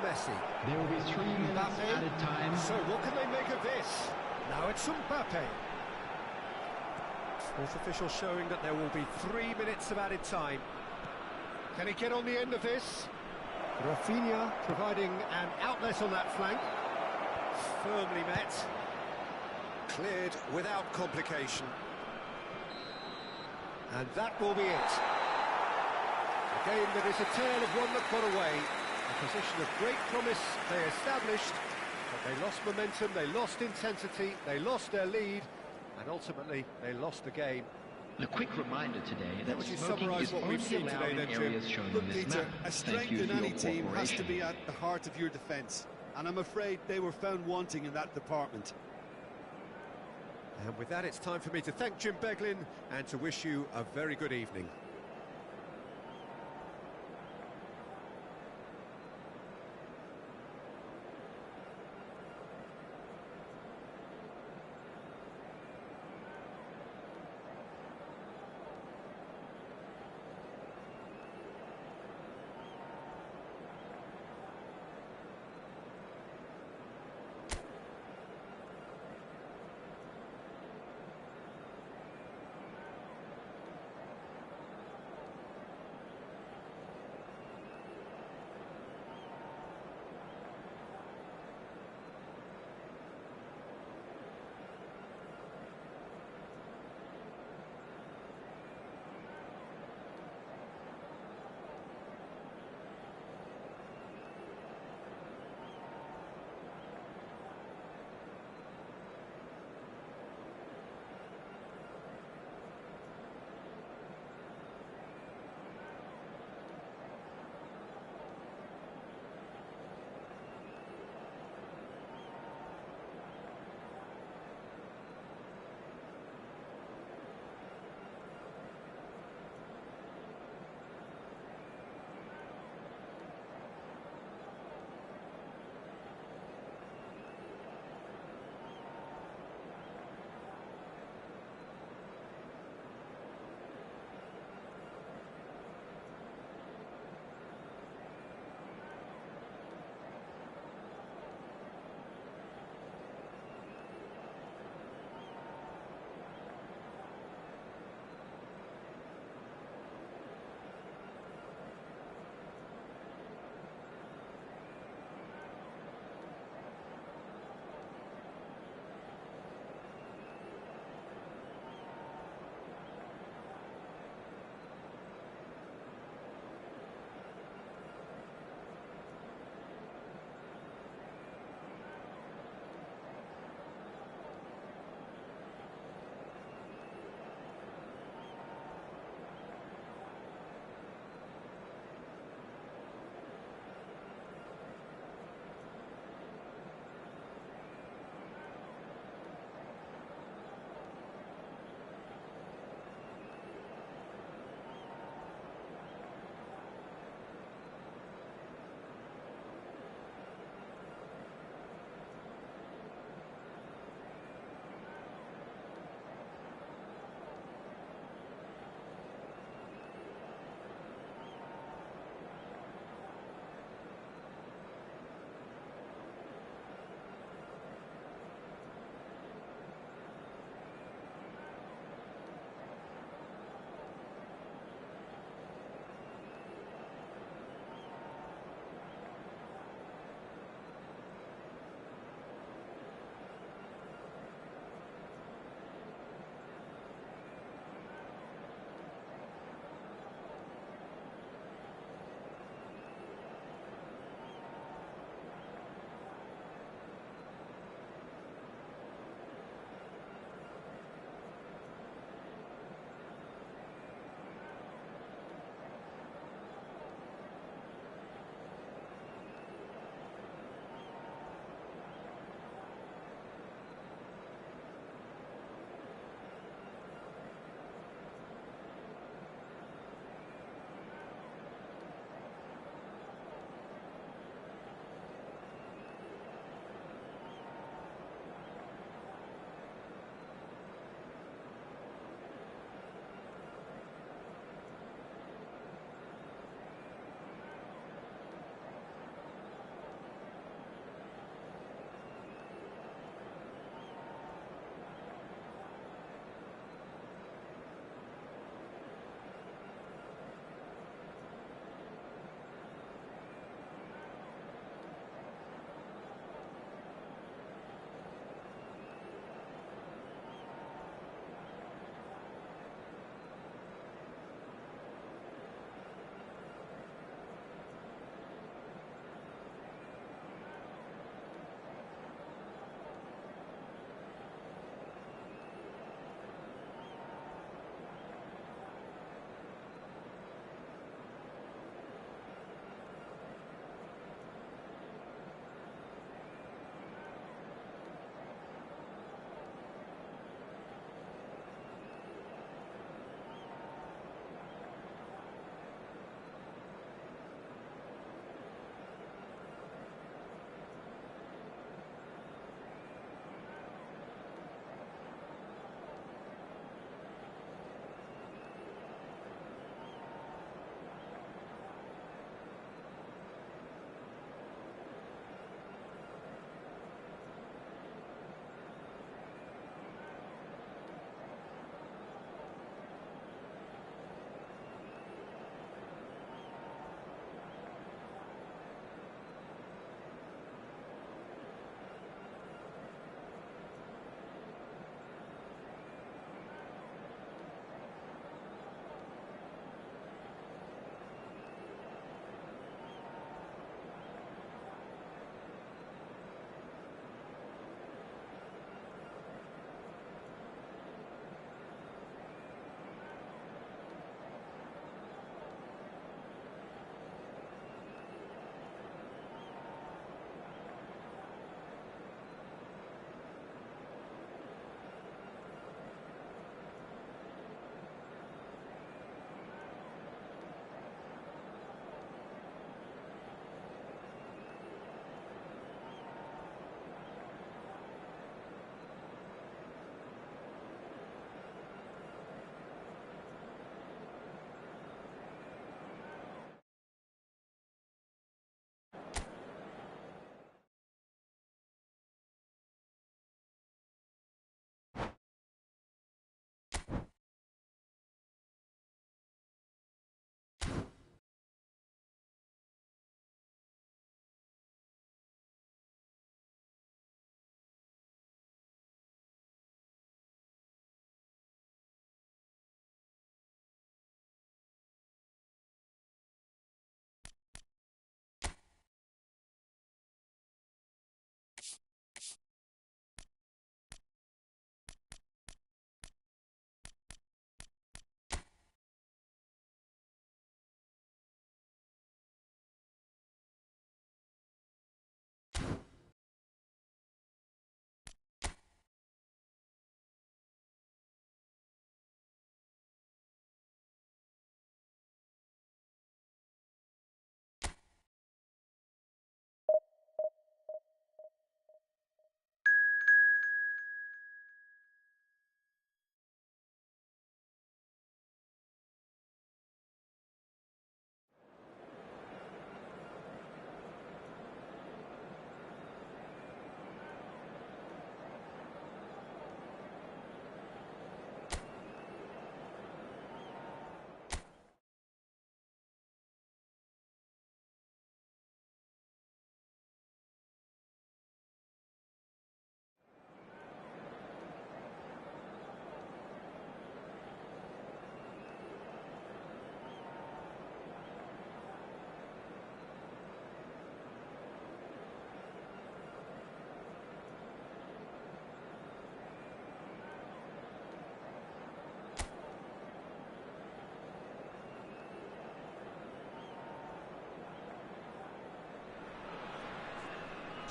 S1: Messi.
S4: There will be 3 minutes added time.
S1: So what can they make of this? Now it's Mbappe. Fourth official showing that there will be 3 minutes of added time. Can he get on the end of this? Rafinha providing an outlet on that flank. Firmly met. Cleared without complication. And that will be it. A game that is a tale of one that got away. A position of great promise they established, but they lost momentum, they lost intensity, they lost their lead, and ultimately they lost the game.
S4: A quick reminder today that
S1: Would you
S4: smoking
S1: summarise
S4: is
S1: what we've
S4: only
S1: seen
S4: allowed
S1: today
S4: in
S1: then, Jim?
S4: areas shown
S3: Look,
S4: on this
S3: Peter,
S4: map.
S3: a
S4: Thank
S3: strength
S4: you
S3: in
S4: for your
S3: any team has to
S4: cooperation.
S3: be at the heart of your defence, and I'm afraid they were found wanting in that department.
S1: And with that, it's time for me to thank Jim Beglin and to wish you a very good evening.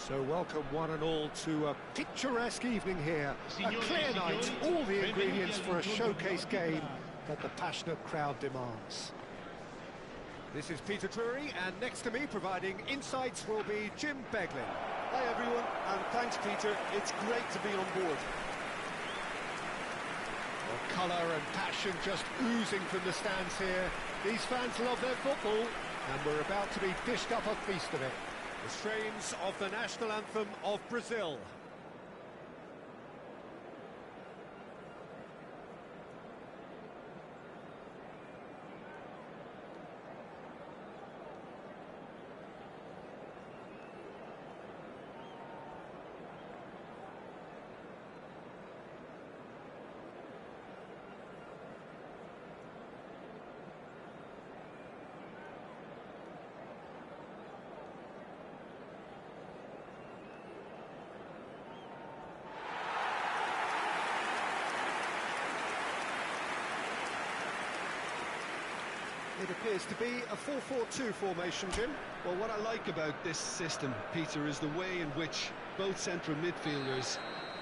S1: So welcome one and all to a picturesque evening here. A clear night, all the ingredients for a showcase game that the passionate crowd demands. This is Peter Drury, and next to me providing insights will be Jim Beglin.
S3: Hi everyone, and thanks Peter, it's great to be on board.
S1: Well, colour and passion just oozing from the stands here. These fans love their football, and we're about to be dished up a feast of it. The strains of the national anthem of Brazil. It appears to be a 4-4-2 formation, Jim.
S3: Well, what I like about this system, Peter, is the way in which both central midfielders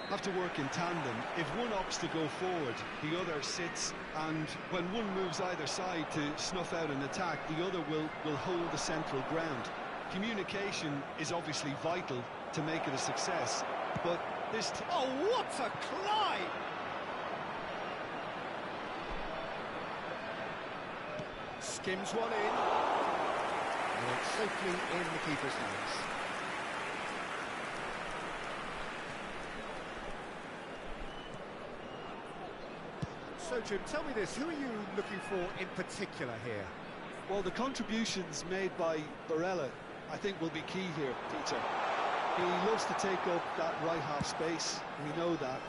S3: have to work in tandem. If one opts to go forward, the other sits, and when one moves either side to snuff out an attack, the other will hold the central ground. Communication is obviously vital to make it a success, but this...
S1: Oh, what a climb! Skims one in, and it's safely in the keeper's hands. So, Jim, tell me this, who are you looking for in particular here?
S3: Well, the contributions made by Barella, I think, will be key here, Peter. He loves to take up that right half space, we know that,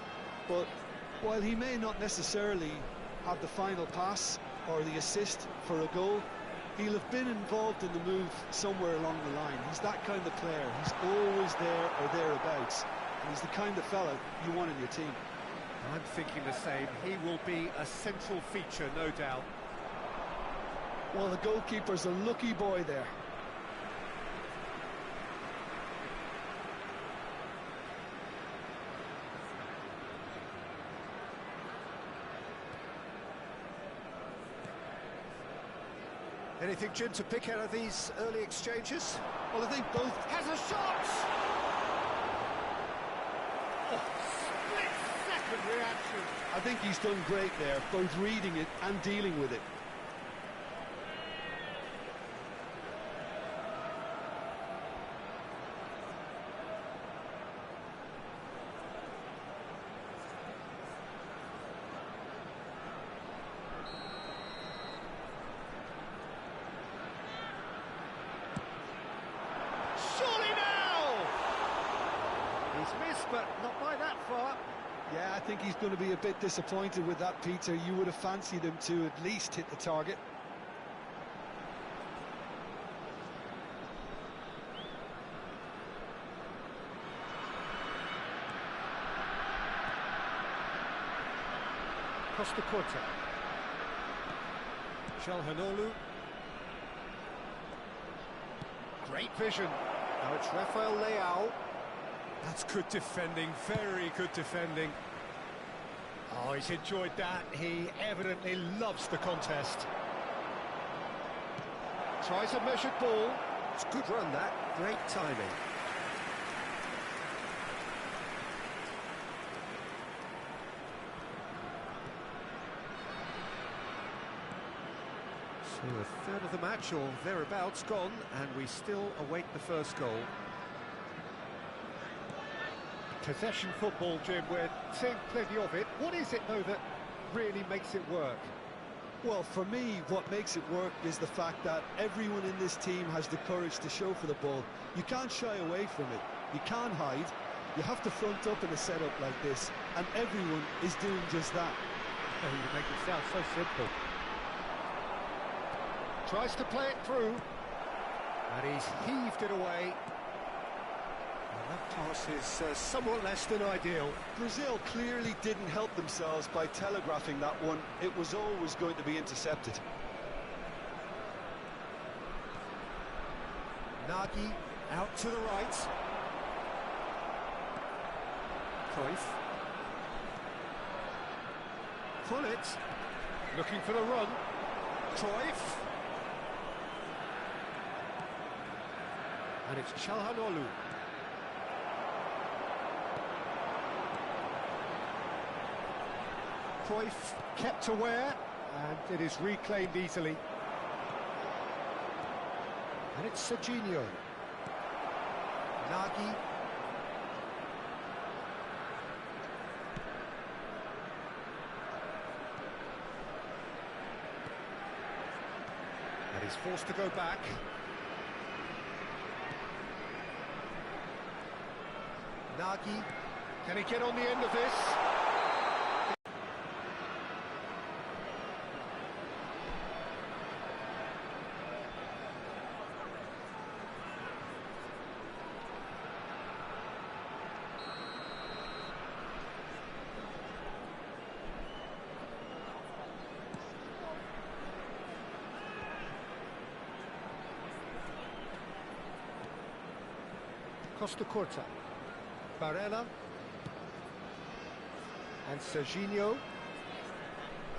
S3: but while he may not necessarily have the final pass or the assist for a goal, he'll have been involved in the move somewhere along the line. He's that kind of player. He's always there or thereabouts, and he's the kind of fella you want in your team.
S1: I'm thinking the same. He will be a central feature, no doubt.
S3: Well, the goalkeeper's a lucky boy there.
S1: Anything, Jim, to pick out of these early exchanges?
S3: Well, I think both...
S1: Has a shot! Oh, split-second reaction.
S3: I think he's done great there, both reading it and dealing with it.
S1: But not by that far.
S3: Yeah, I think he's going to be a bit disappointed with that, Peter. You would have fancied him to at least hit the target.
S1: Costa Corta. Shalhanolu. Great vision. Now it's Rafael Leao. That's good defending, very good defending. Oh, he's enjoyed that. He evidently loves the contest. Tries a measured ball. It's a good run, that. Great timing. So a third of the match, or thereabouts, gone, and we still await the first goal. Possession football, Jim, we're seeing plenty of it. What is it, though, that really makes it work?
S3: Well, for me, what makes it work is the fact that everyone in this team has the courage to show for the ball. You can't shy away from it. You can't hide. You have to front up in a setup like this, and everyone is doing just that.
S1: Oh, you make it sound so simple. Tries to play it through, and he's heaved it away. That pass is somewhat less than ideal.
S3: Brazil clearly didn't help themselves by telegraphing that one. It was always going to be intercepted.
S1: Nagy out to the right. Cruyff. Pull it. Looking for the run. Cruyff. And it's Çalhanoğlu. Cruyff kept aware, and it is reclaimed easily. And it's Serginho. Nagy. And he's forced to go back. Nagy. Can he get on the end of this? Costa Curta, Barella, and Serginho,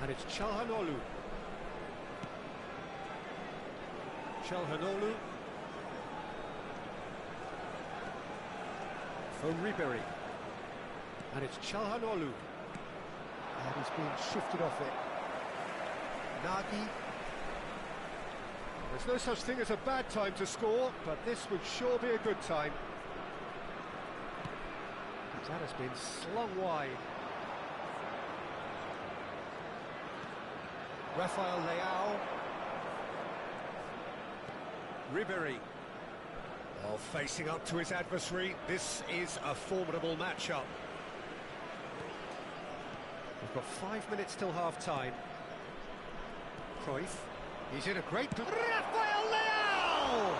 S1: and it's Çalhanoğlu. Çalhanoğlu for Ribery, and it's Çalhanoğlu, and he's being shifted off it. Nagy. There's no such thing as a bad time to score, but this would sure be a good time. That has been slung wide. Rafael Leao. Ribery. Oh, facing up to his adversary. This is a formidable matchup. We've got 5 minutes till half-time. Cruyff. He's in a great... Rafael Leao!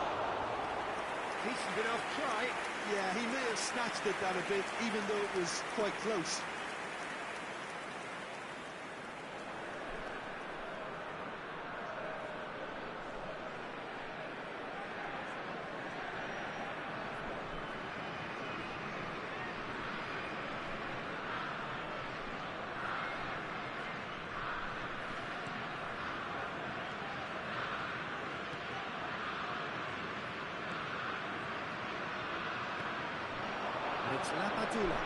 S1: Decent enough try.
S3: Yeah, he may have snatched at that a bit, even though it was quite close.
S1: It's Lapadula.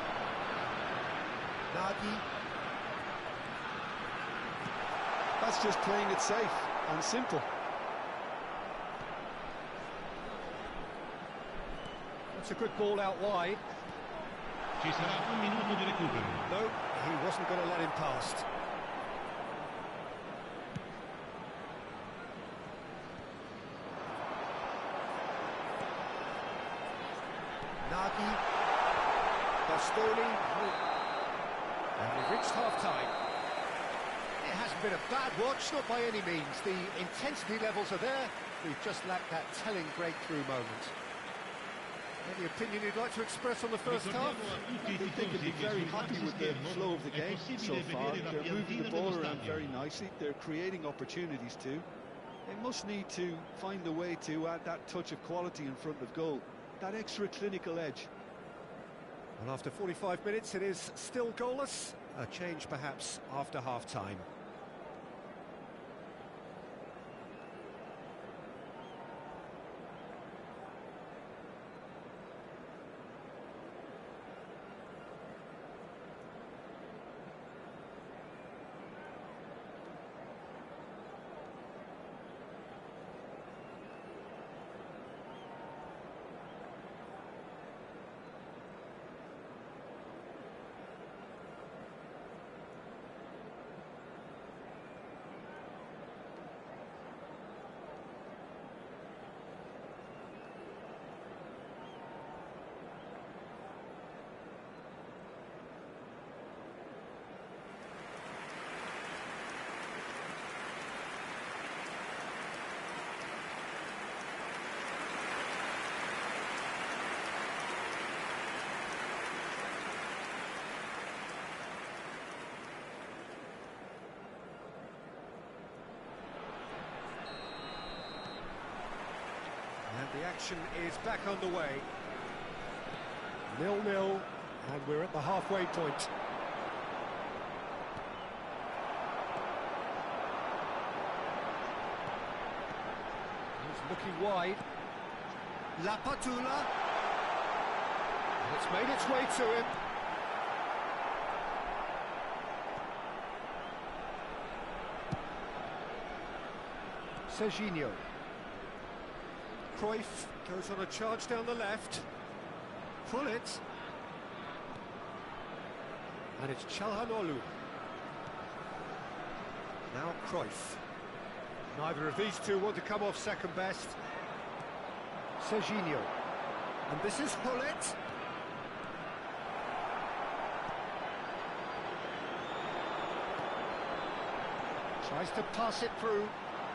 S1: Nagy.
S3: That's just playing it safe and simple.
S1: That's a good ball out wide.
S5: Ci sarà un minuto di recupero.
S1: No, he wasn't going to let him past. Nagy. Bastoni, and we've reached half-time. It hasn't been a bad watch, not by any means. The intensity levels are there. We've just lacked that telling breakthrough moment. Any opinion you'd like to express on the first half?
S3: I think they can be very happy with the flow of the game so far. They're moving the ball around very nicely. They're creating opportunities too. They must need to find a way to add that touch of quality in front of goal, that extra clinical edge.
S1: Well, after 45 minutes, it is still goalless. A change, perhaps, after half-time. And the action is back underway. 0-0, And we're at the halfway point. He's looking wide.
S2: Lapatula.
S1: And it's made its way to him. Serginho. Cruyff goes on a charge down the left. Pull it. And it's Çalhanoğlu. Now Cruyff. Neither of these two want to come off second best. Serginho. And this is Hullet. Tries to pass it through.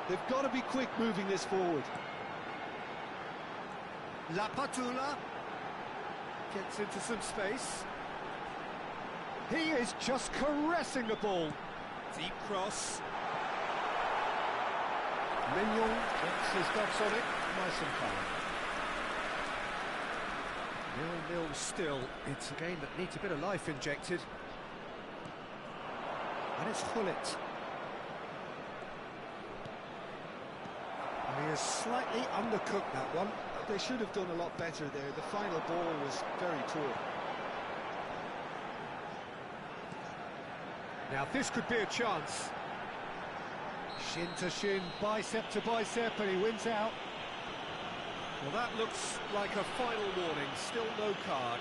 S3: They've got to be quick moving this forward.
S2: Lapatula.
S1: Gets into some space. He is just caressing the ball. Deep cross. Mignon gets his gloves on it. Nice and calm. 0-0 still. It's a game that needs a bit of life injected. And it's Hullet. And he has slightly undercooked that one.
S3: They should have done a lot better there. The final ball was very poor.
S1: Now this could be a chance. Shin to shin, bicep to bicep, and he wins out. Well, that looks like a final warning. Still no card.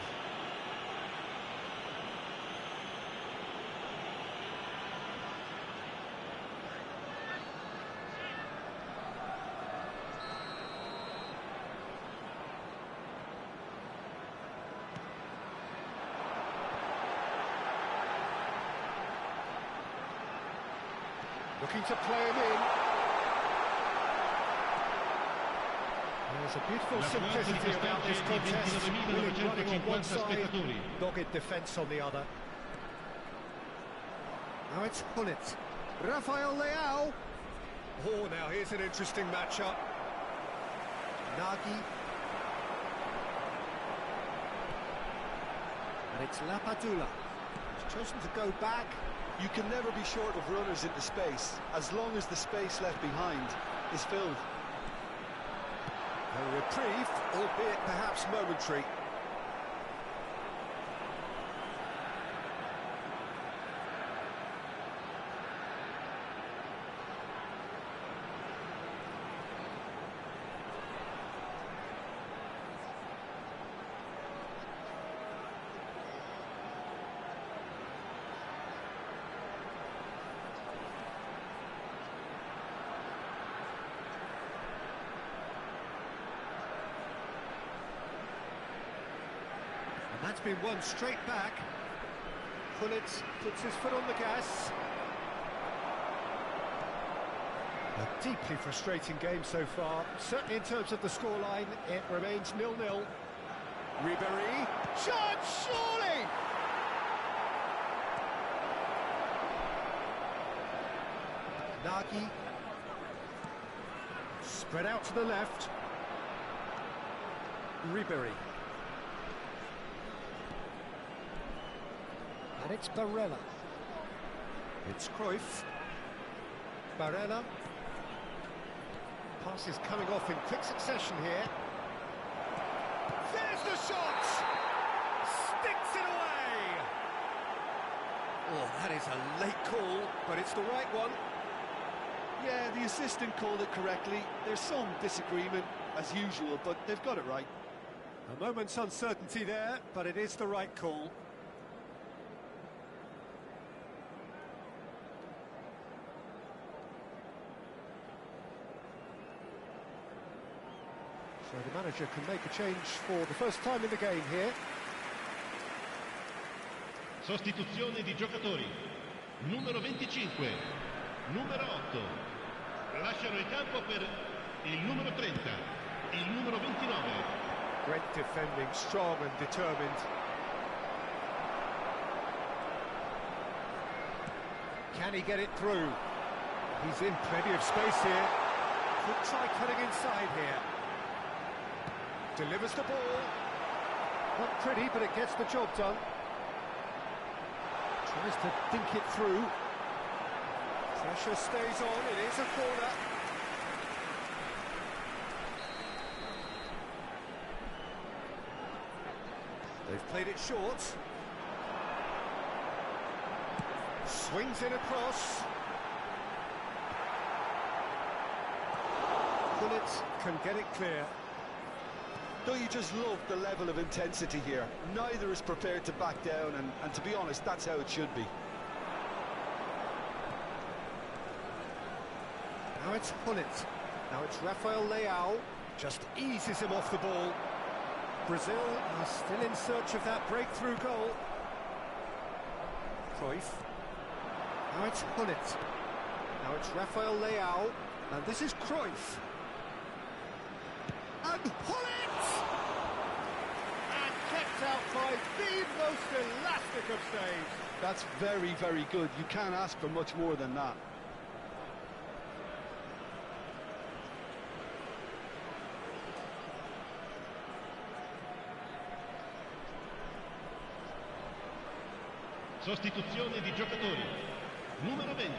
S1: Looking to play him in. There's a beautiful simplicity about this contest. Really running on one side, dogged defence on the other. Now it's Hullet. Rafael Leao. Oh, now here's an interesting matchup. Nagy. And it's Lapatula. He's chosen to go back.
S3: You can never be short of runners into space, as long as the space left behind is filled.
S1: A reprieve, albeit perhaps momentary. That's been won straight back. Hullet puts his foot on the gas. A deeply frustrating game so far. Certainly in terms of the scoreline, it remains 0-0. Ribéry.
S2: Shot, surely!
S1: Nagy. Spread out to the left. Ribéry. And it's Barella. It's Cruyff. Barella. Pass is coming off in quick succession here.
S2: There's the shot! Sticks it away!
S1: Oh, that is a late call, but it's the right one.
S3: Yeah, the assistant called it correctly. There's some disagreement, as usual, but they've got it right.
S1: A moment's uncertainty there, but it is the right call. So the manager can make a change for the first time in the game here.
S5: Sostituzione di giocatori. Numero 25, numero 8. Lasciano il campo per il numero 30, il numero 29.
S1: Great defending, strong and determined. Can he get it through? He's in plenty of space here. Could try cutting inside here. Delivers the ball. Not pretty, but it gets the job done. Tries to dink it through. Pressure stays on, it is a corner. They've played it short. Swings in across. Bullet can get it clear.
S3: Don't you just love the level of intensity here? Neither is prepared to back down, and to be honest, that's how it should be.
S1: Now it's Bullet. Now it's Rafael Leao. Just eases him off the ball. Brazil are still in search of that breakthrough goal. Cruyff. Now it's Bullet. Now it's Rafael Leao. And this is Cruyff. And Bullet!
S2: And kept out by the most elastic of saves.
S3: That's very, very good. You can't ask for much more than that.
S5: Sostituzione di giocatori. Numero 20.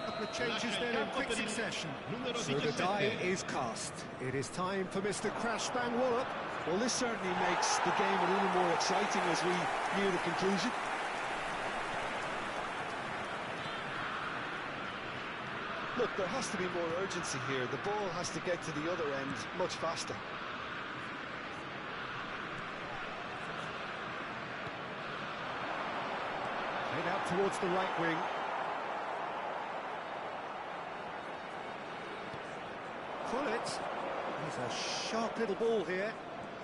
S1: Couple of changes then in quick succession. So the die is cast. It is time for Mr. Crash Bang Wallop.
S3: Well, this certainly makes the game a little more exciting as we near the conclusion. Look, there has to be more urgency here. The ball has to get to the other end much faster.
S1: Head out towards the right wing. Bullet. He's a sharp little ball here.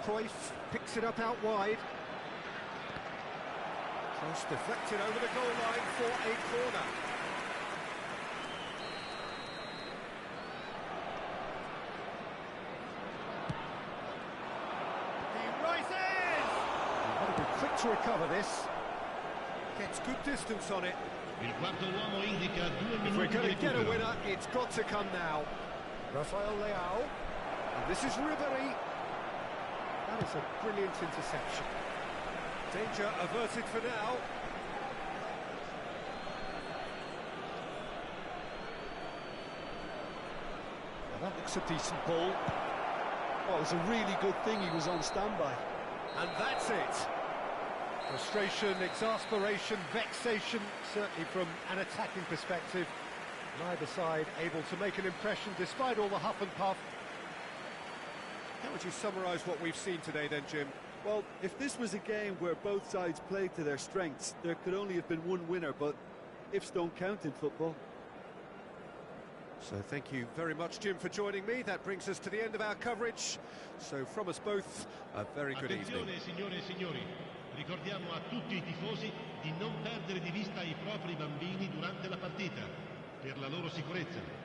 S1: Cruyff picks it up out wide. Cross deflected over the goal line for a corner.
S2: He rises!
S1: You've got to be quick to recover this. Gets good distance on it.
S5: Il quarto uomo indica 2
S1: If we're
S5: minuti
S1: going
S5: di
S1: to get a
S5: recupero.
S1: winner, it's got to come now. Rafael Leao. And this is Ribery. That is a brilliant interception. Danger averted for now. Well, that looks a decent ball.
S3: Well, it was a really good thing he was on standby.
S1: And that's it. Frustration, exasperation, vexation, certainly from an attacking perspective. Neither side able to make an impression despite all the huff and puff. How would you summarise what we've seen today then, Jim?
S3: Well, if this was a game where both sides played to their strengths, there could only have been one winner, but ifs don't count in football.
S1: So thank you very much, Jim, for joining me. That brings us to the end of our coverage. So from us both, a very good evening.
S5: Attenzione signore e signori, ricordiamo a tutti i tifosi di non perdere di vista i propri bambini durante la partita, per la loro sicurezza.